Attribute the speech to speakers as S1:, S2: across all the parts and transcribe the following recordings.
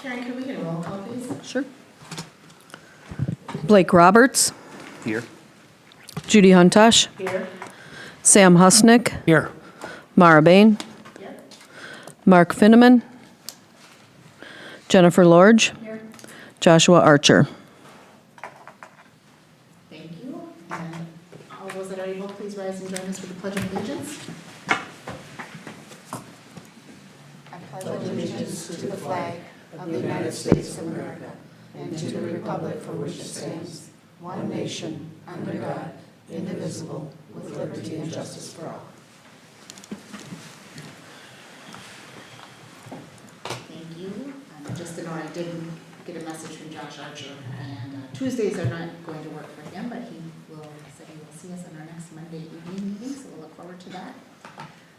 S1: Karen, can we get a roll call, please?
S2: Sure. Blake Roberts,
S3: Here.
S2: Judy Huntosh,
S1: Here.
S2: Sam Husnick,
S3: Here.
S2: Mara Bain,
S1: Here.
S2: Mark Finneman, Jennifer Lorge,
S1: Here.
S2: Joshua Archer.
S1: Thank you. And all those that are able, please rise and join us for the Pledge of Allegiance.
S4: I pledge allegiance to the flag of the United States of America and to the republic for which it stands, one nation, under God, indivisible, with liberty and justice for all.
S1: Thank you. Just to know, I did get a message from Josh Archer, and Tuesdays are not going to work for him, but he said he will see us in our next Monday evening meeting, so we'll look forward to that.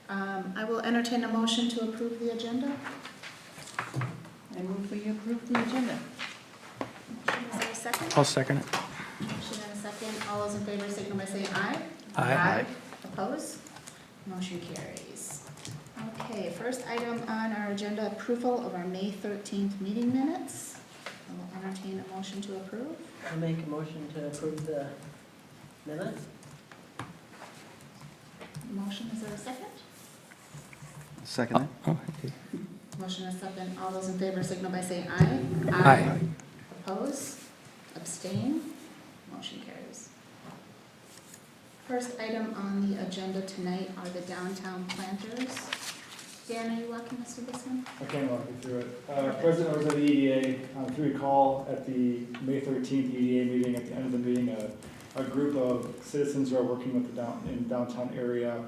S1: I will entertain a motion to approve the agenda.
S4: I move we approve the agenda.
S1: Motion, is there a second?
S3: I'll second it.
S1: Motion and a second. All those in favor signal by saying aye.
S3: Aye.
S1: Opposed? Motion carries. Okay, first item on our agenda, approval of our May 13th meeting minutes. I will entertain a motion to approve.
S5: I'll make a motion to approve the minutes.
S1: Motion, is there a second?
S3: Second it.
S1: Motion and a second. All those in favor signal by saying aye.
S3: Aye.
S1: Oppose? Abstain? Motion carries. First item on the agenda tonight are the downtown planters. Dan, are you walking us through this one?
S6: I can walk you through it. President was at the EDA, if you recall, at the May 13th EDA meeting, at the end of the meeting, a group of citizens who are working with in downtown area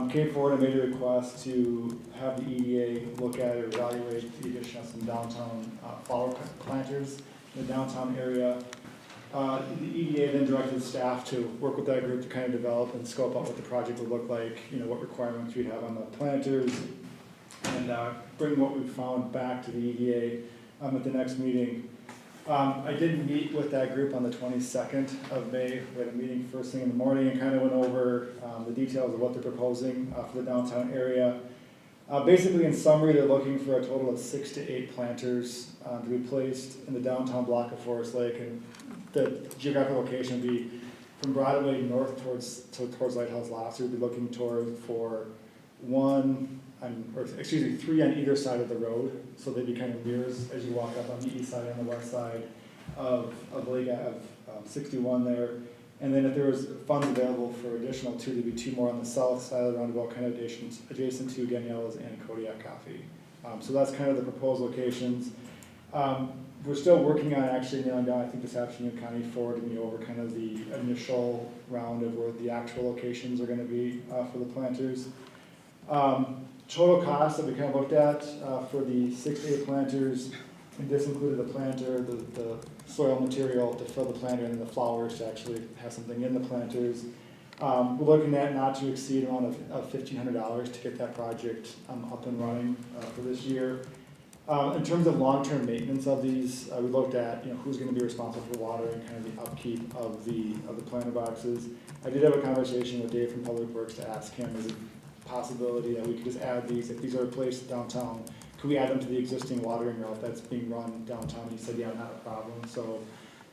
S6: came forward and made a request to have the EDA look at or evaluate the addition of some downtown flower planters in the downtown area. The EDA then directed staff to work with that group to kind of develop and scope out what the project would look like, what requirements we'd have on the planters, and bring what we found back to the EDA at the next meeting. I did meet with that group on the 22nd of May. We had a meeting first thing in the morning and kind of went over the details of what they're proposing for the downtown area. Basically, in summary, they're looking for a total of 6 to 8 planters to be placed in the downtown block of Forest Lake, and the geographic location would be from Broadway north towards Lighthouse Lots. We'd be looking for 3 on either side of the road, so they'd be kind of mirrors as you walk up on the east side and the west side of Lake Ave 61 there. And then if there was funds available for additional 2, there'd be 2 more on the south side of the roundabout, kind of adjacent to Daniela's and Kodiak Coffee. So that's kind of the proposed locations. We're still working on actually nailing down, I think this afternoon, Connie forwarded me over kind of the initial round of where the actual locations are going to be for the planters. Total cost that we kind of looked at for the 6 to 8 planters, and this included the planter, the soil material to fill the planter, and the flowers to actually have something in the planters. We're looking at not to exceed amount of $1,500 to get that project up and running for this year. In terms of long-term maintenance of these, we looked at who's going to be responsible for watering, kind of the upkeep of the planter boxes. I did have a conversation with Dave from Public Works to ask him, is it a possibility that we could just add these, if these are placed downtown, could we add them to the existing watering route that's being run downtown? He said, yeah, not a problem. So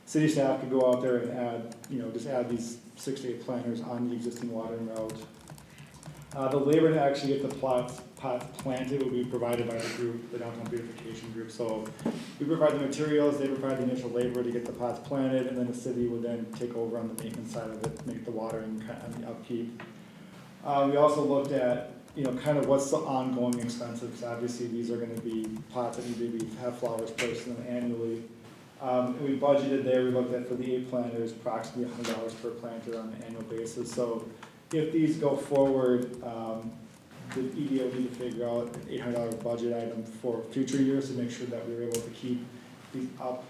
S6: city staff could go out there and add, just add these 6 to 8 planters on the existing watering route. The labor to actually get the pots planted will be provided by the group, the Downtown Beautification Group. So we provide the materials, they provide the initial labor to get the pots planted, and then the city would then take over on the maintenance side of it, make the watering and the upkeep. We also looked at, kind of what's the ongoing expenses, because obviously these are going to be pots that need to have flowers placed in them annually. And we budgeted there, we looked at for the 8 planters, approximately $100 per planter on an annual basis. So if these go forward, the EDA will need to figure out an $800 budget item for future years to make sure that we were able to keep these up,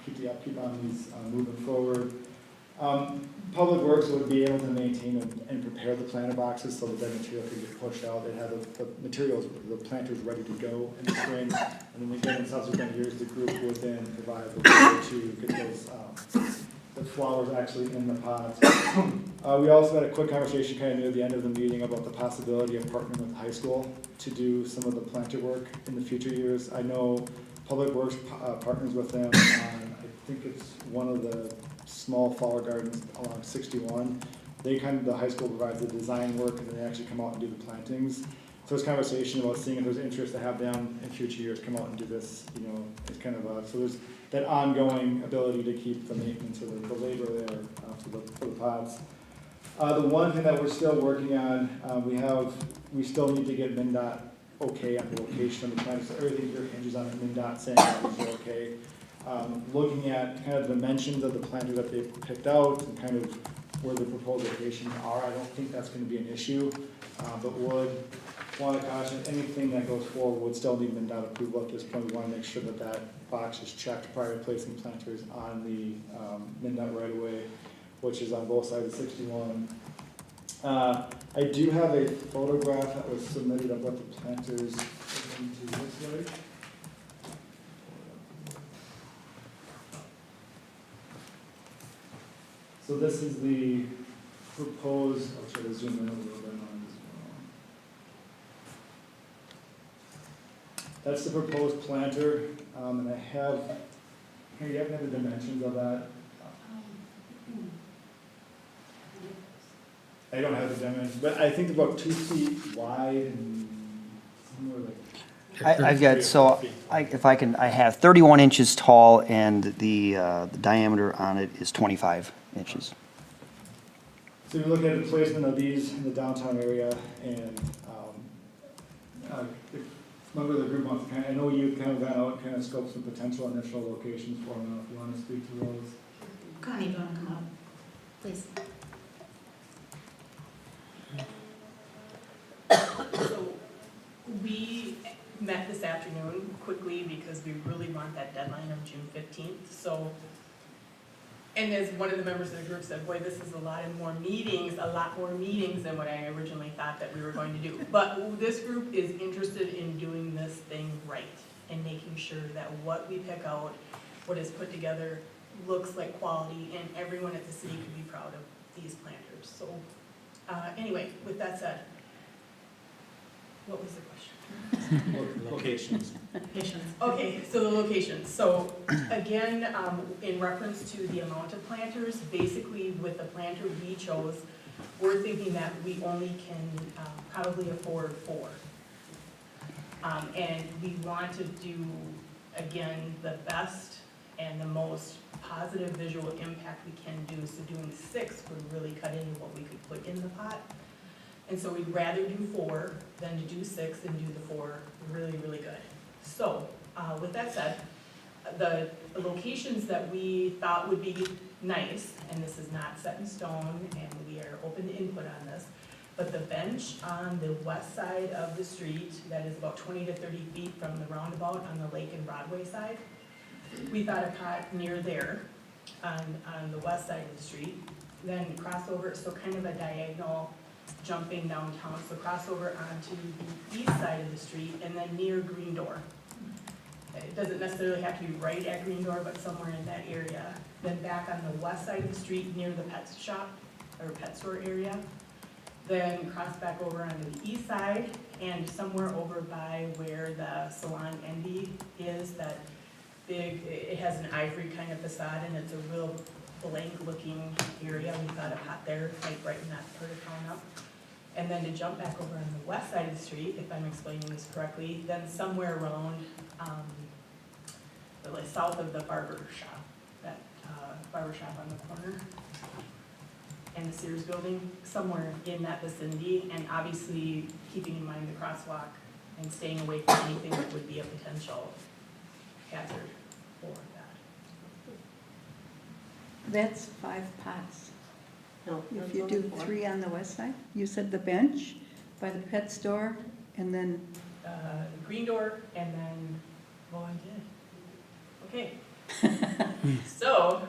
S6: keep the upkeep on these moving forward. Public Works would be able to maintain and prepare the planter boxes so that that material could get pushed out. They'd have the materials, the planters ready to go in the spring, and then again in subsequent years, the group would then provide the labor to get those the flowers actually in the pots. We also had a quick conversation kind of near the end of the meeting about the possibility of partnering with the high school to do some of the planter work in the future years. I know Public Works partners with them on, I think it's one of the small flower gardens along 61. They the high school provides the design work, and then they actually come out and do the plantings. So it's conversation about seeing if there's interest to have them in future years come out and do this, it's so there's that ongoing ability to keep the maintenance or the labor there for the pots. The one thing that we're still working on, we still need to get MnDOT okay on the location of the planters. So everything here hinges on MnDOT saying that it's okay. Looking at kind of the dimensions of the planter that they've picked out and kind of where the proposed locations are, I don't think that's going to be an issue, but would want to caution anything that goes forward would still need MnDOT approval at this point. We want to make sure that that box is checked prior to placing planters on the MnDOT right away, which is on both sides of 61. I do have a photograph that was submitted of what the planters are going to look like. So this is the proposed, I'll try to zoom in a little bit on this one. That's the proposed planter, and I have, here you have the dimensions of that. I don't have the dimensions, but I think about 2 feet wide and somewhere like.
S3: I've got, I have 31 inches tall, and the diameter on it is 25 inches.
S6: So you're looking at the placement of these in the downtown area, and if member of the group wants to I know you've kind of gone out and kind of scoped some potential initial locations for them, if you want to speak to those.
S1: Connie, do you want to come up, please?
S7: So we met this afternoon quickly because we really want that deadline of June 15th. So, and as one of the members of the group said, boy, this is a lot more meetings than what I originally thought that we were going to do. But this group is interested in doing this thing right and making sure that what we pick out, what is put together, looks like quality, and everyone at the city could be proud of these planters. So anyway, with that said, what was the question?
S6: Locations.
S1: Patients.
S7: Okay, so the locations. So again, in reference to the amount of planters, basically with the planter we chose, we're thinking that we only can probably afford 4. And we want to do, again, the best and the most positive visual impact we can do. So doing 6 would really cut into what we could put in the pot. And so we'd rather do 4 than to do 6 and do the 4 really, really good. So, with that said, the locations that we thought would be nice, and this is not set in stone, and we are open to input on this, but the bench on the west side of the street, that is about 20 to 30 feet from the roundabout on the Lake and Broadway side, we thought a pot near there on the west side of the street, then crossover, so kind of a diagonal jumping downtown, so crossover onto the east side of the street, and then near Green Door. It doesn't necessarily have to be right at Green Door, but somewhere in that area. Then back on the west side of the street near the pet shop, or pet store area. Then cross back over onto the east side, and somewhere over by where the Salon Envy is, that big, it has an ivory kind of facade, and it's a real blank looking area. We thought a pot there, like brighten that part of town up. And then to jump back over on the west side of the street, if I'm explaining this correctly, then somewhere around, like south of the barber shop, that barber shop on the corner, and the Sears building, somewhere in that vicinity, and obviously keeping in mind the crosswalk and staying away from anything that would be a potential hazard for that.
S4: That's 5 pots.
S5: No,
S4: If you do 3 on the west side, you said the bench by the pet store, and then,
S7: Green Door, and then, oh, I did. Okay. So,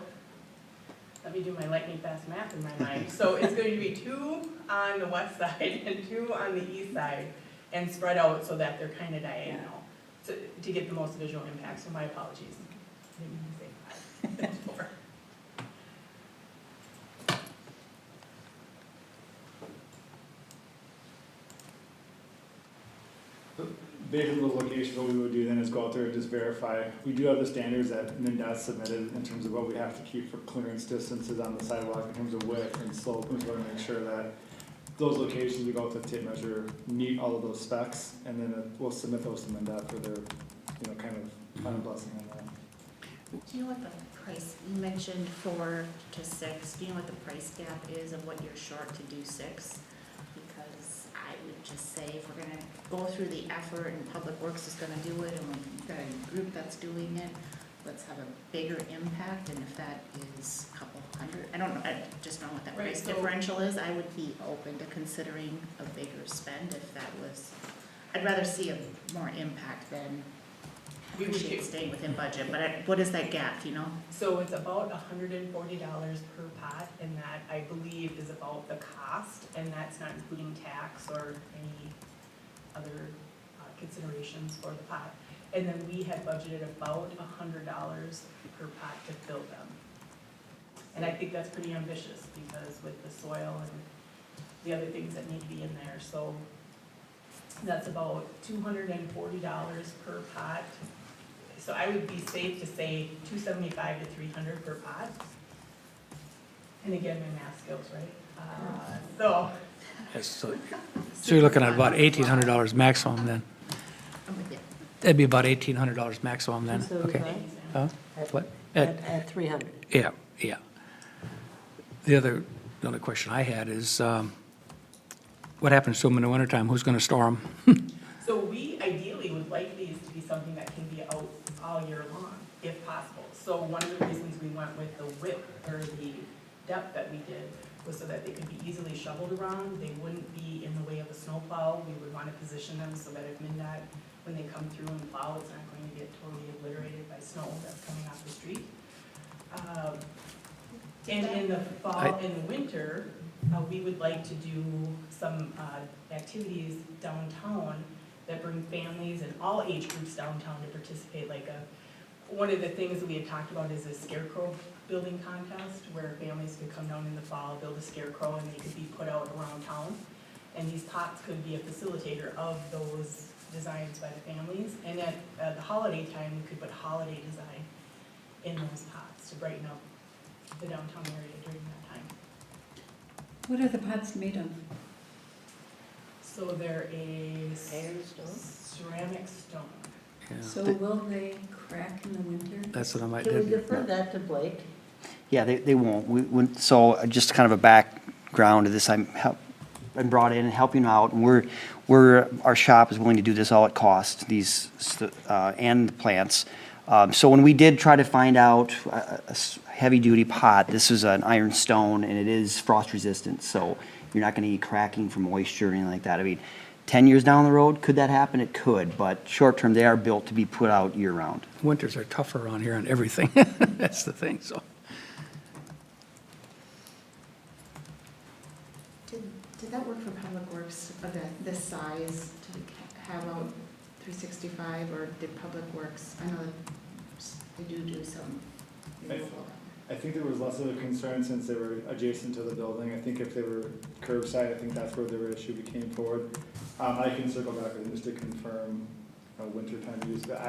S7: let me do my lightning fast math in my mind. So it's going to be 2 on the west side and 2 on the east side, and spread out so that they're kind of diagonal, to get the most visual impact, so my apologies. I didn't mean to say 5, it's 4.
S6: based on the location, what we would do then is go out there and just verify. We do have the standards that MinDOT submitted in terms of what we have to keep for clearance distances on the sidewalk in terms of width and slope. We want to make sure that those locations we go out to tape measure meet all of those specs, and then we'll submit those to MinDOT for their, kind of final blessing on that.
S1: Do you know what the price, you mentioned 4 to 6, do you know what the price gap is of what you're short to do 6? Because I would just say if we're gonna go through the effort and Public Works is gonna do it and we've got a group that's doing it, let's have a bigger impact, and if that is a couple hundred, I don't know, I just don't know what that
S7: Right,
S1: price
S7: so-
S1: differential is, I would be open to considering a bigger spend if that was, I'd rather see a more impact than
S7: We would
S1: appreciate
S7: do-
S1: staying within budget, but what is that gap, do you know?
S7: So it's about $140 per pot, and that I believe is about the cost, and that's not including tax or any other considerations for the pot. And then we had budgeted about $100 per pot to fill them. And I think that's pretty ambitious, because with the soil and the other things that need to be in there, so that's about $240 per pot. So I would be safe to say $275 to $300 per pot. And again, my math skills, right? So,
S8: Yes, so you're looking at about $1,800 maximum then?
S1: I'm with you.
S8: That'd be about $1,800 maximum then,
S5: So,
S8: okay?
S7: thank you, Sam.
S8: Huh?
S5: At-
S8: What?
S5: At 300.
S8: Yeah, yeah. The only question I had is, what happens to them in the wintertime? Who's gonna store them?
S7: So we ideally would like these to be something that can be out all year long, if possible. So one of the reasons we went with the width or the depth that we did was so that they could be easily shoveled around. They wouldn't be in the way of a snowplow. We would want to position them so that if MinDOT, when they come through and plow, it's not going to get totally obliterated by snow that's coming off the street. And in the fall and the winter, we would like to do some activities downtown that bring families and all age groups downtown to participate. Like one of the things that we had talked about is a scarecrow building contest where families could come down in the fall, build a scarecrow, and they could be put out around town. And these pots could be a facilitator of those designs by the families. And at the holiday time, we could put holiday design in those pots to brighten up the downtown area during that time.
S4: What are the pots made of?
S7: So they're a
S5: Iron stone?
S7: ceramic stone.
S8: Yeah.
S4: So will they crack in the winter?
S8: That's what I might
S5: Can we
S8: do.
S5: defer that to Blake?
S3: Yeah, they won't. So just kind of a background to this, I'm brought in and helping out, and our shop is willing to do this all at cost, these, and the plants. So when we did try to find out a heavy-duty pot, this is an iron stone, and it is frost-resistant, so you're not gonna get cracking from moisture or anything like that. I mean, 10 years down the road, could that happen? It could, but short-term, they are built to be put out year-round.
S8: Winters are tougher around here on everything. That's the thing, so.
S1: Did that work for Public Works of this size to have out 365, or did Public Works, I know that they do some removal.
S6: I think there was less of a concern since they were adjacent to the building. I think if they were curbside, I think that's where their issue became forward. I can circle back with them just to confirm winter time use. But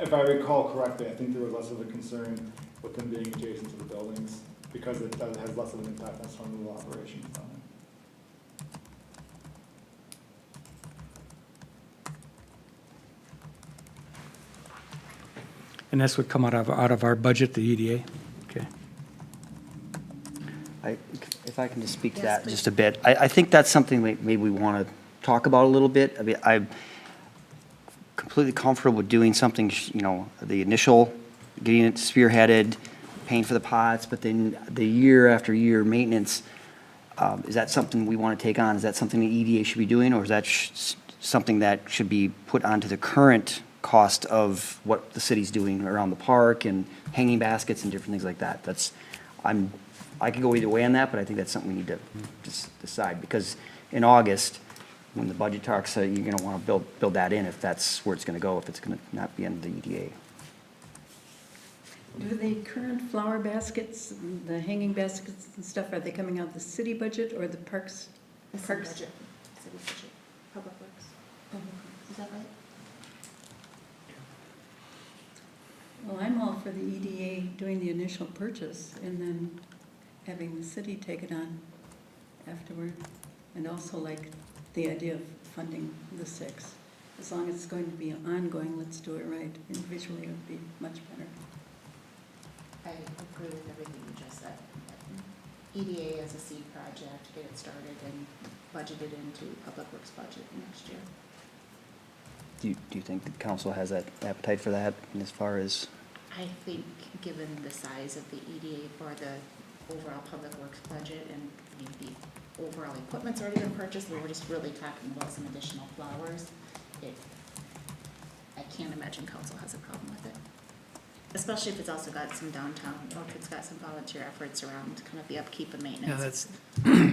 S6: if I recall correctly, I think there was less of a concern with them being adjacent to the buildings because it has less of an impact on snow removal operations on it.
S8: And this would come out of our budget, the EDA? Okay.
S3: If I can just speak to
S1: Yes,
S3: that just a bit. I think that's something maybe we want to talk about a little bit. I mean, I'm completely comfortable with doing something, the initial, getting it spearheaded, paying for the pots, but then the year after year maintenance, is that something we want to take on? Is that something the EDA should be doing, or is that something that should be put onto the current cost of what the city's doing around the park and hanging baskets and different things like that? I could go either way on that, but I think that's something we need to just decide, because in August, when the budget talks, you're gonna wanna build that in if that's where it's gonna go, if it's gonna not be under the EDA.
S4: Do the current flower baskets, the hanging baskets and stuff, are they coming out of the city budget or the parks?
S1: The city budget, Public Works. Is that right?
S9: for the EDA doing the initial purchase and then having the city take it on afterward. And also like the idea of funding the 6. As long as it's going to be ongoing, let's do it right. Individually, it would be much better.
S1: I agree with everything you just said. EDA as a seed project, get it started and budgeted into Public Works budget next year.
S3: Do you think the council has that appetite for that, and as far as,
S1: I think, given the size of the EDA for the overall Public Works budget and the overall equipment's already been purchased, we were just really talking about some additional flowers. I can't imagine council has a problem with it. Especially if it's also got some downtown, or if it's got some volunteer efforts around kind of the upkeep and maintenance.
S8: Yeah, that's,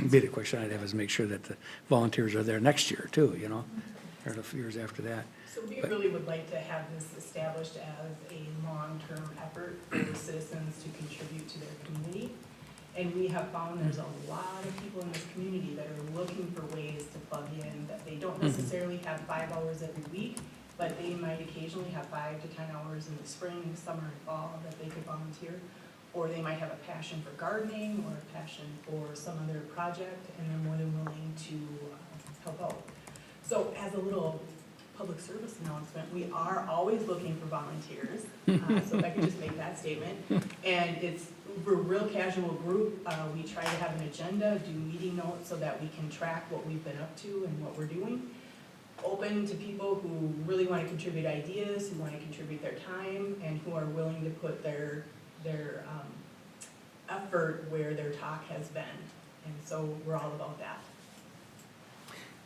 S8: be the question I'd have is make sure that the volunteers are there next year too, you know, or the years after that.
S7: So we really would like to have this established as a long-term effort for the citizens to contribute to their community. And we have found there's a lot of people in this community that are looking for ways to plug in, that they don't necessarily have 5 hours every week, but they might occasionally have 5 to 10 hours in the spring, summer, and fall that they could volunteer. Or they might have a passion for gardening or a passion for some other project, and they're more than willing to help out. So as a little public service announcement, we are always looking for volunteers. So if I could just make that statement. And we're a real casual group. We try to have an agenda, do meeting notes so that we can track what we've been up to and what we're doing. Open to people who really want to contribute ideas, who want to contribute their time, and who are willing to put their effort where their talk has been. And so we're all about that.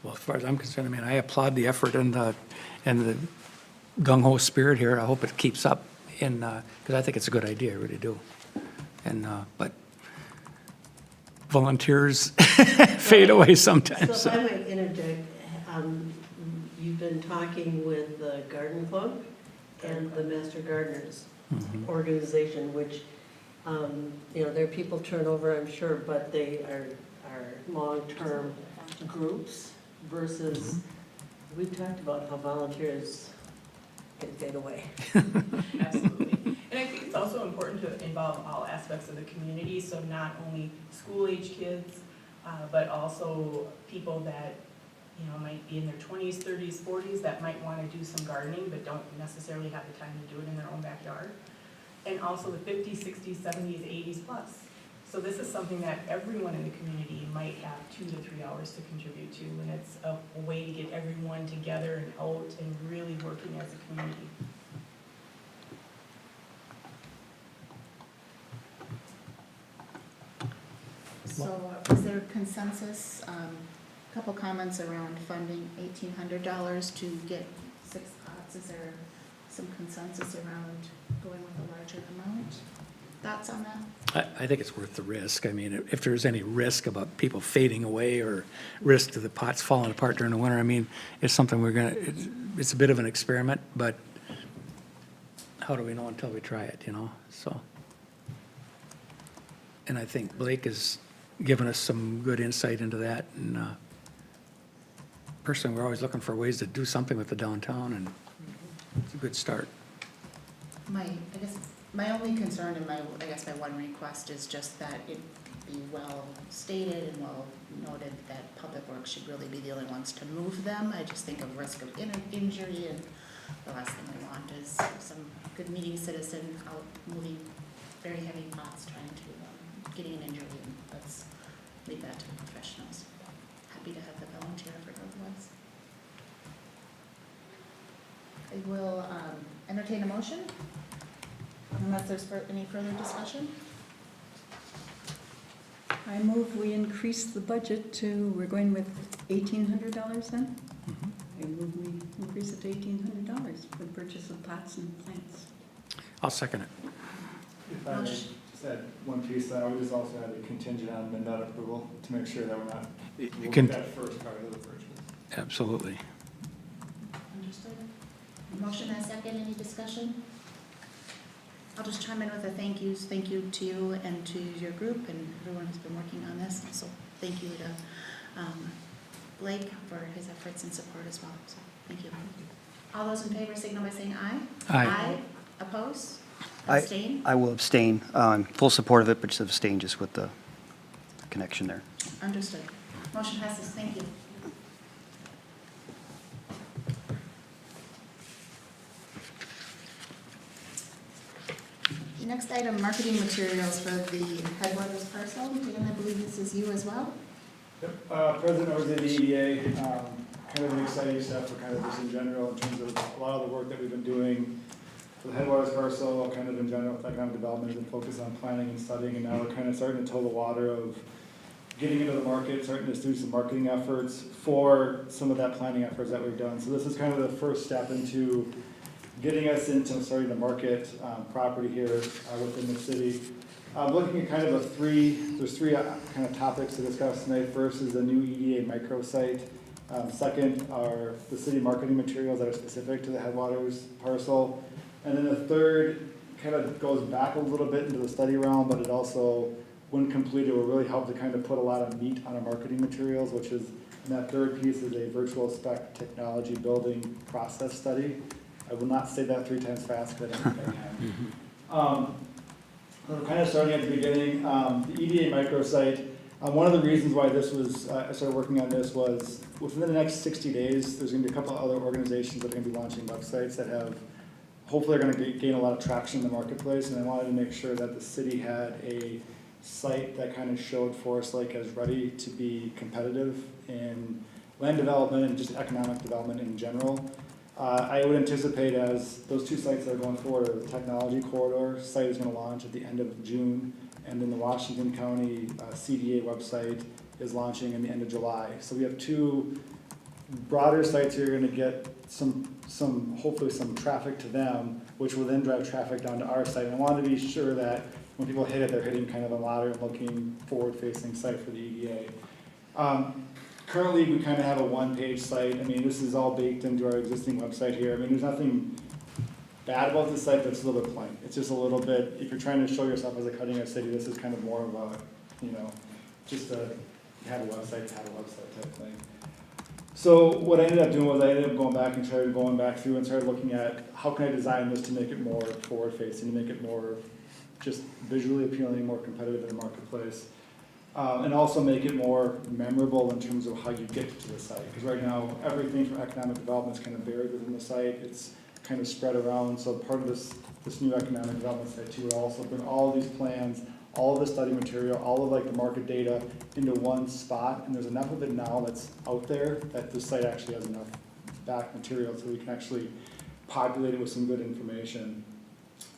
S8: Well, as far as I'm concerned, I mean, I applaud the effort and the gung-ho spirit here. I hope it keeps up because I think it's a good idea, I really do. And, but volunteers fade away sometimes.
S5: So if I might interject, you've been talking with the Garden Club and the Master Gardeners organization, which, their people turnover, I'm sure, but they are long-term groups versus, we've talked about how volunteers can fade away.
S7: Absolutely. And I think it's also important to involve all aspects of the community, so not only school-age kids, but also people that, might be in their 20s, 30s, 40s that might want to do some gardening but don't necessarily have the time to do it in their own backyard. And also the 50s, 60s, 70s, 80s plus. So this is something that everyone in the community might have 2 to 3 hours to contribute to, and it's a way to get everyone together and out and really working as a community.
S1: So is there consensus, couple comments around funding $1,800 to get 6 pots? Is there some consensus around going with a larger amount? Thoughts on that?
S8: I think it's worth the risk. I mean, if there's any risk about people fading away or risk to the pots falling apart during the winter, I mean, it's something it's a bit of an experiment, but how do we know until we try it, so. And I think Blake has given us some good insight into that, and personally, we're always looking for ways to do something with the downtown, and it's a good start.
S1: My only concern and my one request is just that it be well stated and well noted that Public Works should really be the only ones to move them. I just think of risk of injury, and the last thing we want is some good meeting citizen out moving very heavy pots trying to, getting an injury, and let's leave that to the professionals. Happy to have the volunteer effort otherwise. I will entertain a motion. Unless there's any further discussion?
S9: I move we increase the budget to, we're going with $1,800 then? I move we increase it to $1,800 for the purchase of pots and plants.
S8: I'll second it.
S6: If I may just add one piece, I would just also add a contingent on MnDOT approval to make sure that we're not moving that first part of the purchase.
S8: Absolutely.
S1: Understood. Motion and second, any discussion? I'll just chime in with a thank you to you and to your group and everyone who's been working on this. So thank you to Blake for his efforts and support as well. So thank you. All those in favor signal by saying aye.
S8: Aye.
S1: Opposed? Abstain?
S3: I will abstain. Full support of it, but just abstain just with the connection there.
S1: Understood. Motion passes. Thank you. Next item, marketing materials for the Headwaters parcel. Dan, I believe this is you as well?
S6: President Orsay of the EDA, kind of an exciting step for kind of just in general in terms of a lot of the work that we've been doing for the Headwaters parcel, kind of in general with economic development, has been focused on planning and studying, and now we're kind of starting to toe the water of getting into the market, starting to do some marketing efforts for some of that planning efforts that we've done. So this is kind of the first step into getting us into starting to market property here within the city. Looking at kind of there's three kind of topics to discuss tonight. First is the new EDA microsite. Second are the city marketing materials that are specific to the Headwaters parcel. And then the third kind of goes back a little bit into the study realm, but it also, when completed, will really help to kind of put a lot of meat on our marketing materials, which is, and that third piece is a virtual spec technology building process study. I will not say that 3 times fast, but I don't think I can. We're kind of starting at the beginning. The EDA microsite, one of the reasons why this was, I started working on this was within the next 60 days, there's going to be a couple of other organizations that are going to be launching websites that have, hopefully are going to gain a lot of traction in the marketplace, and I wanted to make sure that the city had a site that kind of showed Forest Lake as ready to be competitive in land development and just economic development in general. I would anticipate as those two sites that are going forward, the technology corridor site is going to launch at the end of June, and then the Washington County CDA website is launching in the end of July. So we have two broader sites here, going to get some hopefully some traffic to them, which will then drive traffic down to our site. And I want to be sure that when people hit it, they're hitting kind of a modern looking forward-facing site for the EDA. Currently, we kind of have a one-page site. I mean, this is all baked into our existing website here. I mean, there's nothing bad about the site, but it's a little bit plain. It's just a little bit, if you're trying to show yourself as a cutting-edge city, this is kind of more of a, just a have a website type thing. So what I ended up doing was I ended up going back and started going back through and started looking at how can I design this to make it more forward-facing, to make it more just visually appealing, more competitive in the marketplace. And also make it more memorable in terms of how you get to the site. Because right now, everything from economic development is kind of buried within the site. It's kind of spread around. So part of this new economic development site too would also bring all of these plans, all of the study material, all of like the market data into one spot. And there's enough of it now that's out there that the site actually has enough back material so we can actually populate it with some good information.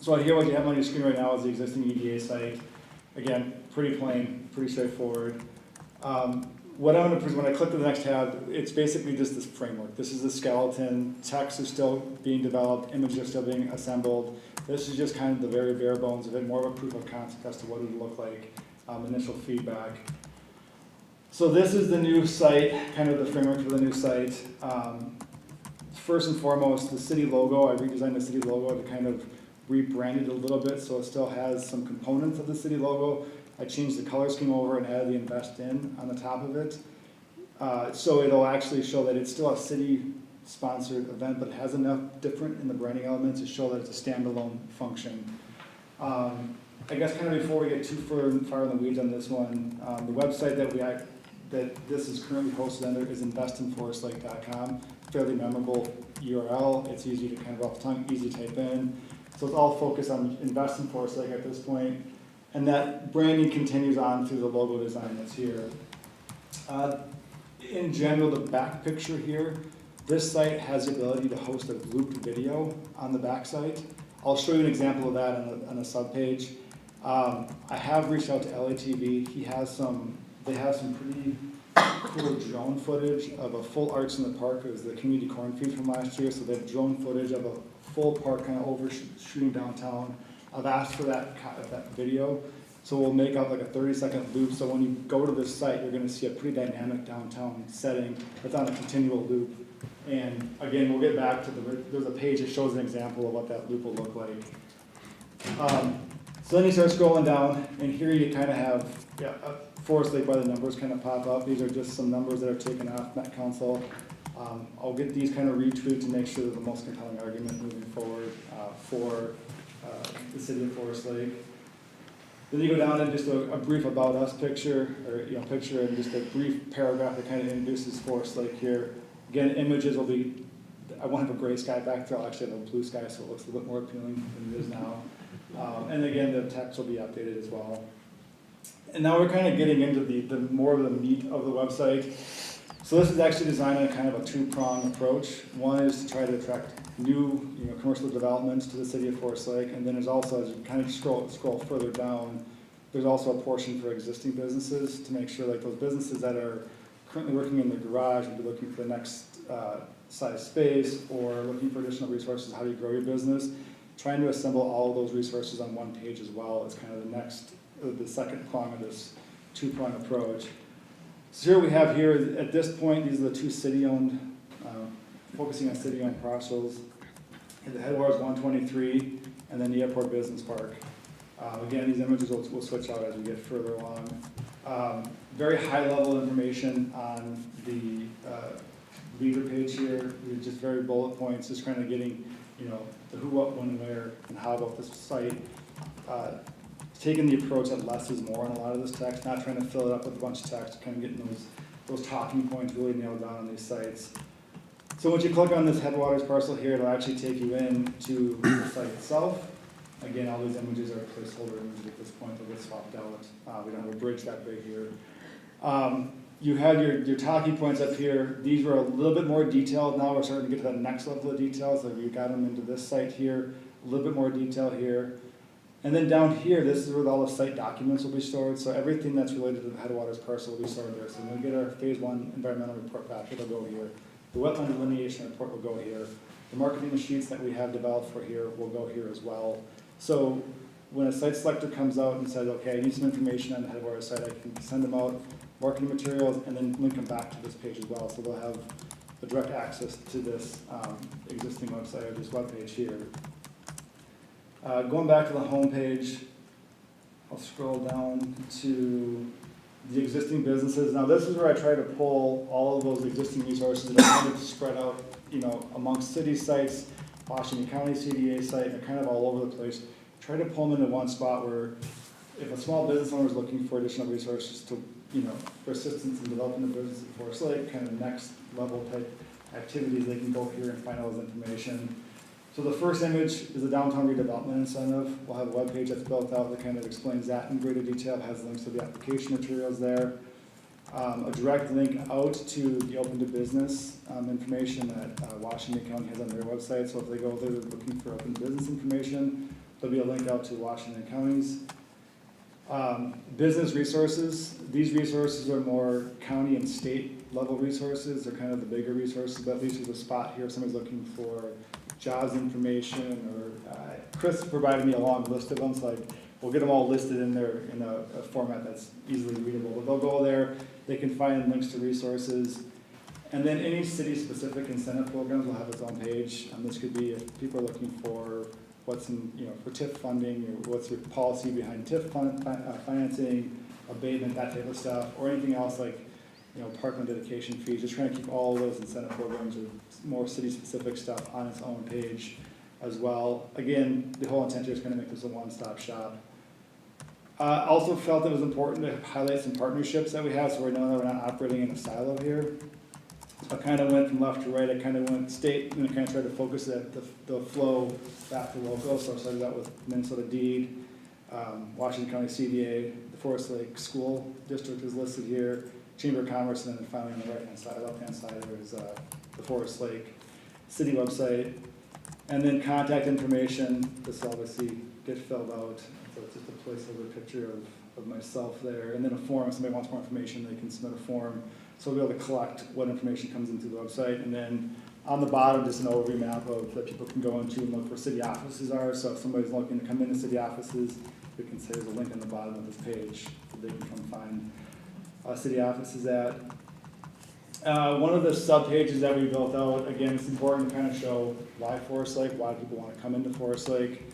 S6: So here what you have on your screen right now is the existing EDA site. Again, pretty plain, pretty straightforward. What I'm going to present, when I click to the next tab, it's basically just this framework. This is the skeleton. Text is still being developed. Images are still being assembled. This is just kind of the very bare bones of it, more of a proof of concept as to what it would look like, initial feedback. So this is the new site, kind of the framework for the new site. First and foremost, the city logo. I redesigned the city logo to kind of rebrand it a little bit so it still has some components of the city logo. I changed the color scheme over and added the invest in on the top of it. So it'll actually show that it's still a city-sponsored event, but it has enough different in the branding elements to show that it's a standalone function. I guess kind of before we get too far in the weeds on this one, the website that this is currently hosted under is investinforestlake.com. Fairly memorable URL. It's easy to kind of off the tongue, easy to type in. So it's all focused on Invest in Forest Lake at this point. And that branding continues on through the logo design that's here. In general, the back picture here, this site has the ability to host a looped video on the back site. I'll show you an example of that on a subpage. I have reached out to LATV. They have some pretty cool drone footage of a full Arts in the Park. It was the community cornfield from last year, so they have drone footage of a full park kind of overshooting downtown. I've asked for that video, so we'll make up like a 30-second loop. So when you go to this site, you're going to see a pretty dynamic downtown setting that's on a continual loop. And again, we'll get back to there's a page that shows an example of what that loop will look like. So then you start scrolling down, and here you kind of have Forest Lake by the numbers kind of pop up. These are just some numbers that are taken off Met Council. I'll get these kind of retweaked to make sure they're the most compelling argument moving forward for the city of Forest Lake. Then you go down and just a brief about us picture, or picture and just a brief paragraph that kind of introduces Forest Lake here. Again, images will be, I won't have a gray sky back there, I'll actually have a blue sky, so it looks a little bit more appealing than it is now. And again, the text will be updated as well. And now we're kind of getting into the more of the meat of the website. So this is actually designed on kind of a two-pronged approach. One is to try to attract new, commercial developments to the city of Forest Lake, and then there's also, as you kind of scroll further down, there's also a portion for existing businesses to make sure like those businesses that are currently working in the garage and be looking for the next size space or looking for additional resources, how do you grow your business? Trying to assemble all of those resources on one page as well is kind of the second prong of this two-prong approach. So here we have here, at this point, these are the two city-owned, focusing on city-owned parcels. And the headwaters 123, and then the airport business park. Again, these images will switch out as we get further along. Very high-level information on the leader page here. Just very bullet points, just kind of getting, the who, what, when, where, and how about this site. Taking the approach that less is more on a lot of this text, not trying to fill it up with a bunch of text, kind of getting those talking points really nailed down on these sites. So once you click on this headwaters parcel here, it'll actually take you into the site itself. Again, all these images are placeholder images at this point, they'll get swapped out. We don't have a bridge that big here. You have your talking points up here. These were a little bit more detailed. Now we're starting to get to that next level of detail. So we got them into this site here, a little bit more detail here. And then down here, this is where all the site documents will be stored. So everything that's related to the headwaters parcel will be stored there. So when we get our phase 1 environmental report back, it'll go here. The wetland delineation report will go here. The marketing sheets that we have developed for here will go here as well. So when a site selector comes out and says, okay, I need some information on the headwaters site, I can send them out marketing materials and then link them back to this page as well. So they'll have the direct access to this existing website or this web page here. Going back to the home page, I'll scroll down to the existing businesses. Now this is where I try to pull all of those existing resources that are kind of spread out, amongst city sites, Washington County CDA site, they're kind of all over the place. Try to pull them into one spot where if a small business owner is looking for additional resources to, for assistance in developing the business at Forest Lake, kind of next level type activities, they can go here and find all this information. So the first image is the downtown redevelopment incentive. We'll have a web page that's built out that kind of explains that in greater detail, has links to the application materials there. A direct link out to the open to business information that Washington County has on their website. So if they go there looking for open to business information, there'll be a link out to Washington County's. Business resources. These resources are more county and state level resources. They're kind of the bigger resources, but at least there's a spot here if somebody's looking for jobs information, or Chris provided me a long list of them, so we'll get them all listed in there in a format that's easily readable. But they'll go there, they can find links to resources, and then any city-specific incentive programs will have its own page. This could be if people are looking for what's in, for TIF funding, or what's your policy behind TIF financing, abatement, that type of stuff, or anything else like parkland dedication fees, just trying to keep all of those incentive programs or more city-specific stuff on its own page as well. Again, the whole intent here is going to make this a one-stop shop. Also felt it was important to highlight some partnerships that we have, so we know that we're not operating in a silo here. I kind of went from left to right. I kind of went state and kind of tried to focus the flow back to local. So I started out with Minnesota DEED, Washington County CDA, the Forest Lake School District is listed here, Chamber of Commerce, and then finally on the right-hand side, left-hand side, there's the Forest Lake City website. And then contact information, this will obviously get filled out. So it's just a placeholder picture of myself there. And then a form, if somebody wants more information, they can submit a form. So we'll be able to collect what information comes into the website. And then on the bottom, just an overview map of that people can go into and look where city offices are. So if somebody's looking to come into city offices, we can say there's a link on the bottom of this page so they can come find city offices at. One of the sub-pages that we built out, again, it's important to kind of show why Forest Lake, why people want to come into Forest Lake.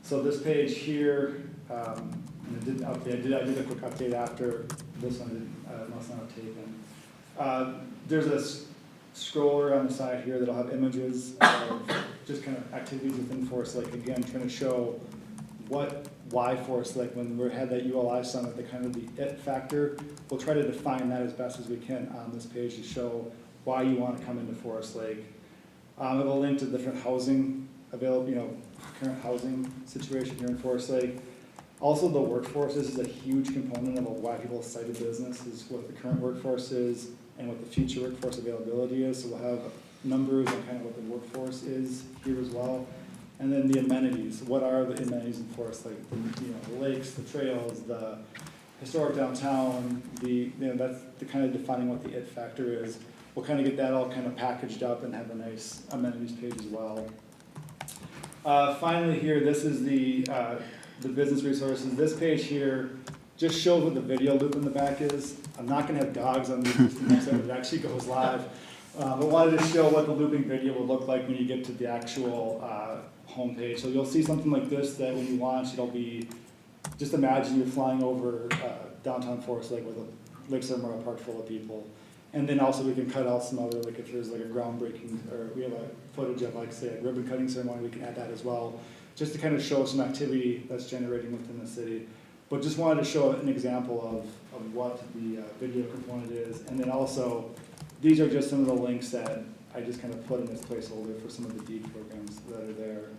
S6: So this page here, I did a quick update after this one, must not have taken. There's scroller on the side here that'll have images of just kind of activities within Forest Lake. Again, trying to show why Forest Lake, when we had that ULI summit, the kind of the it factor, we'll try to define that as best as we can on this page to show why you want to come into Forest Lake. I have a link to different housing available, current housing situation here in Forest Lake. Also, the workforce, this is a huge component of why people cited business, is what the current workforce is and what the future workforce availability is. So we'll have numbers on kind of what the workforce is here as well. And then the amenities, what are the amenities in Forest Lake? The lakes, the trails, the historic downtown, that's the kind of defining what the it factor is. We'll kind of get that all kind of packaged up and have a nice amenities page as well. Finally here, this is the business resources. This page here just shows what the video loop in the back is. I'm not gonna have dogs on the next time it actually goes live. But wanted to show what the looping video will look like when you get to the actual homepage. So you'll see something like this that when you launch, it'll be, just imagine you're flying over downtown Forest Lake with a Lake Memorial Park full of people. And then also we can cut out some other, like if there's like a groundbreaking, or we have a footage of like say a ribbon cutting ceremony, we can add that as well, just to kind of show some activity that's generating within the city. But just wanted to show an example of what the video component is. And then also, these are just some of the links that I just kind of put in this placeholder for some of the DEED programs that are there.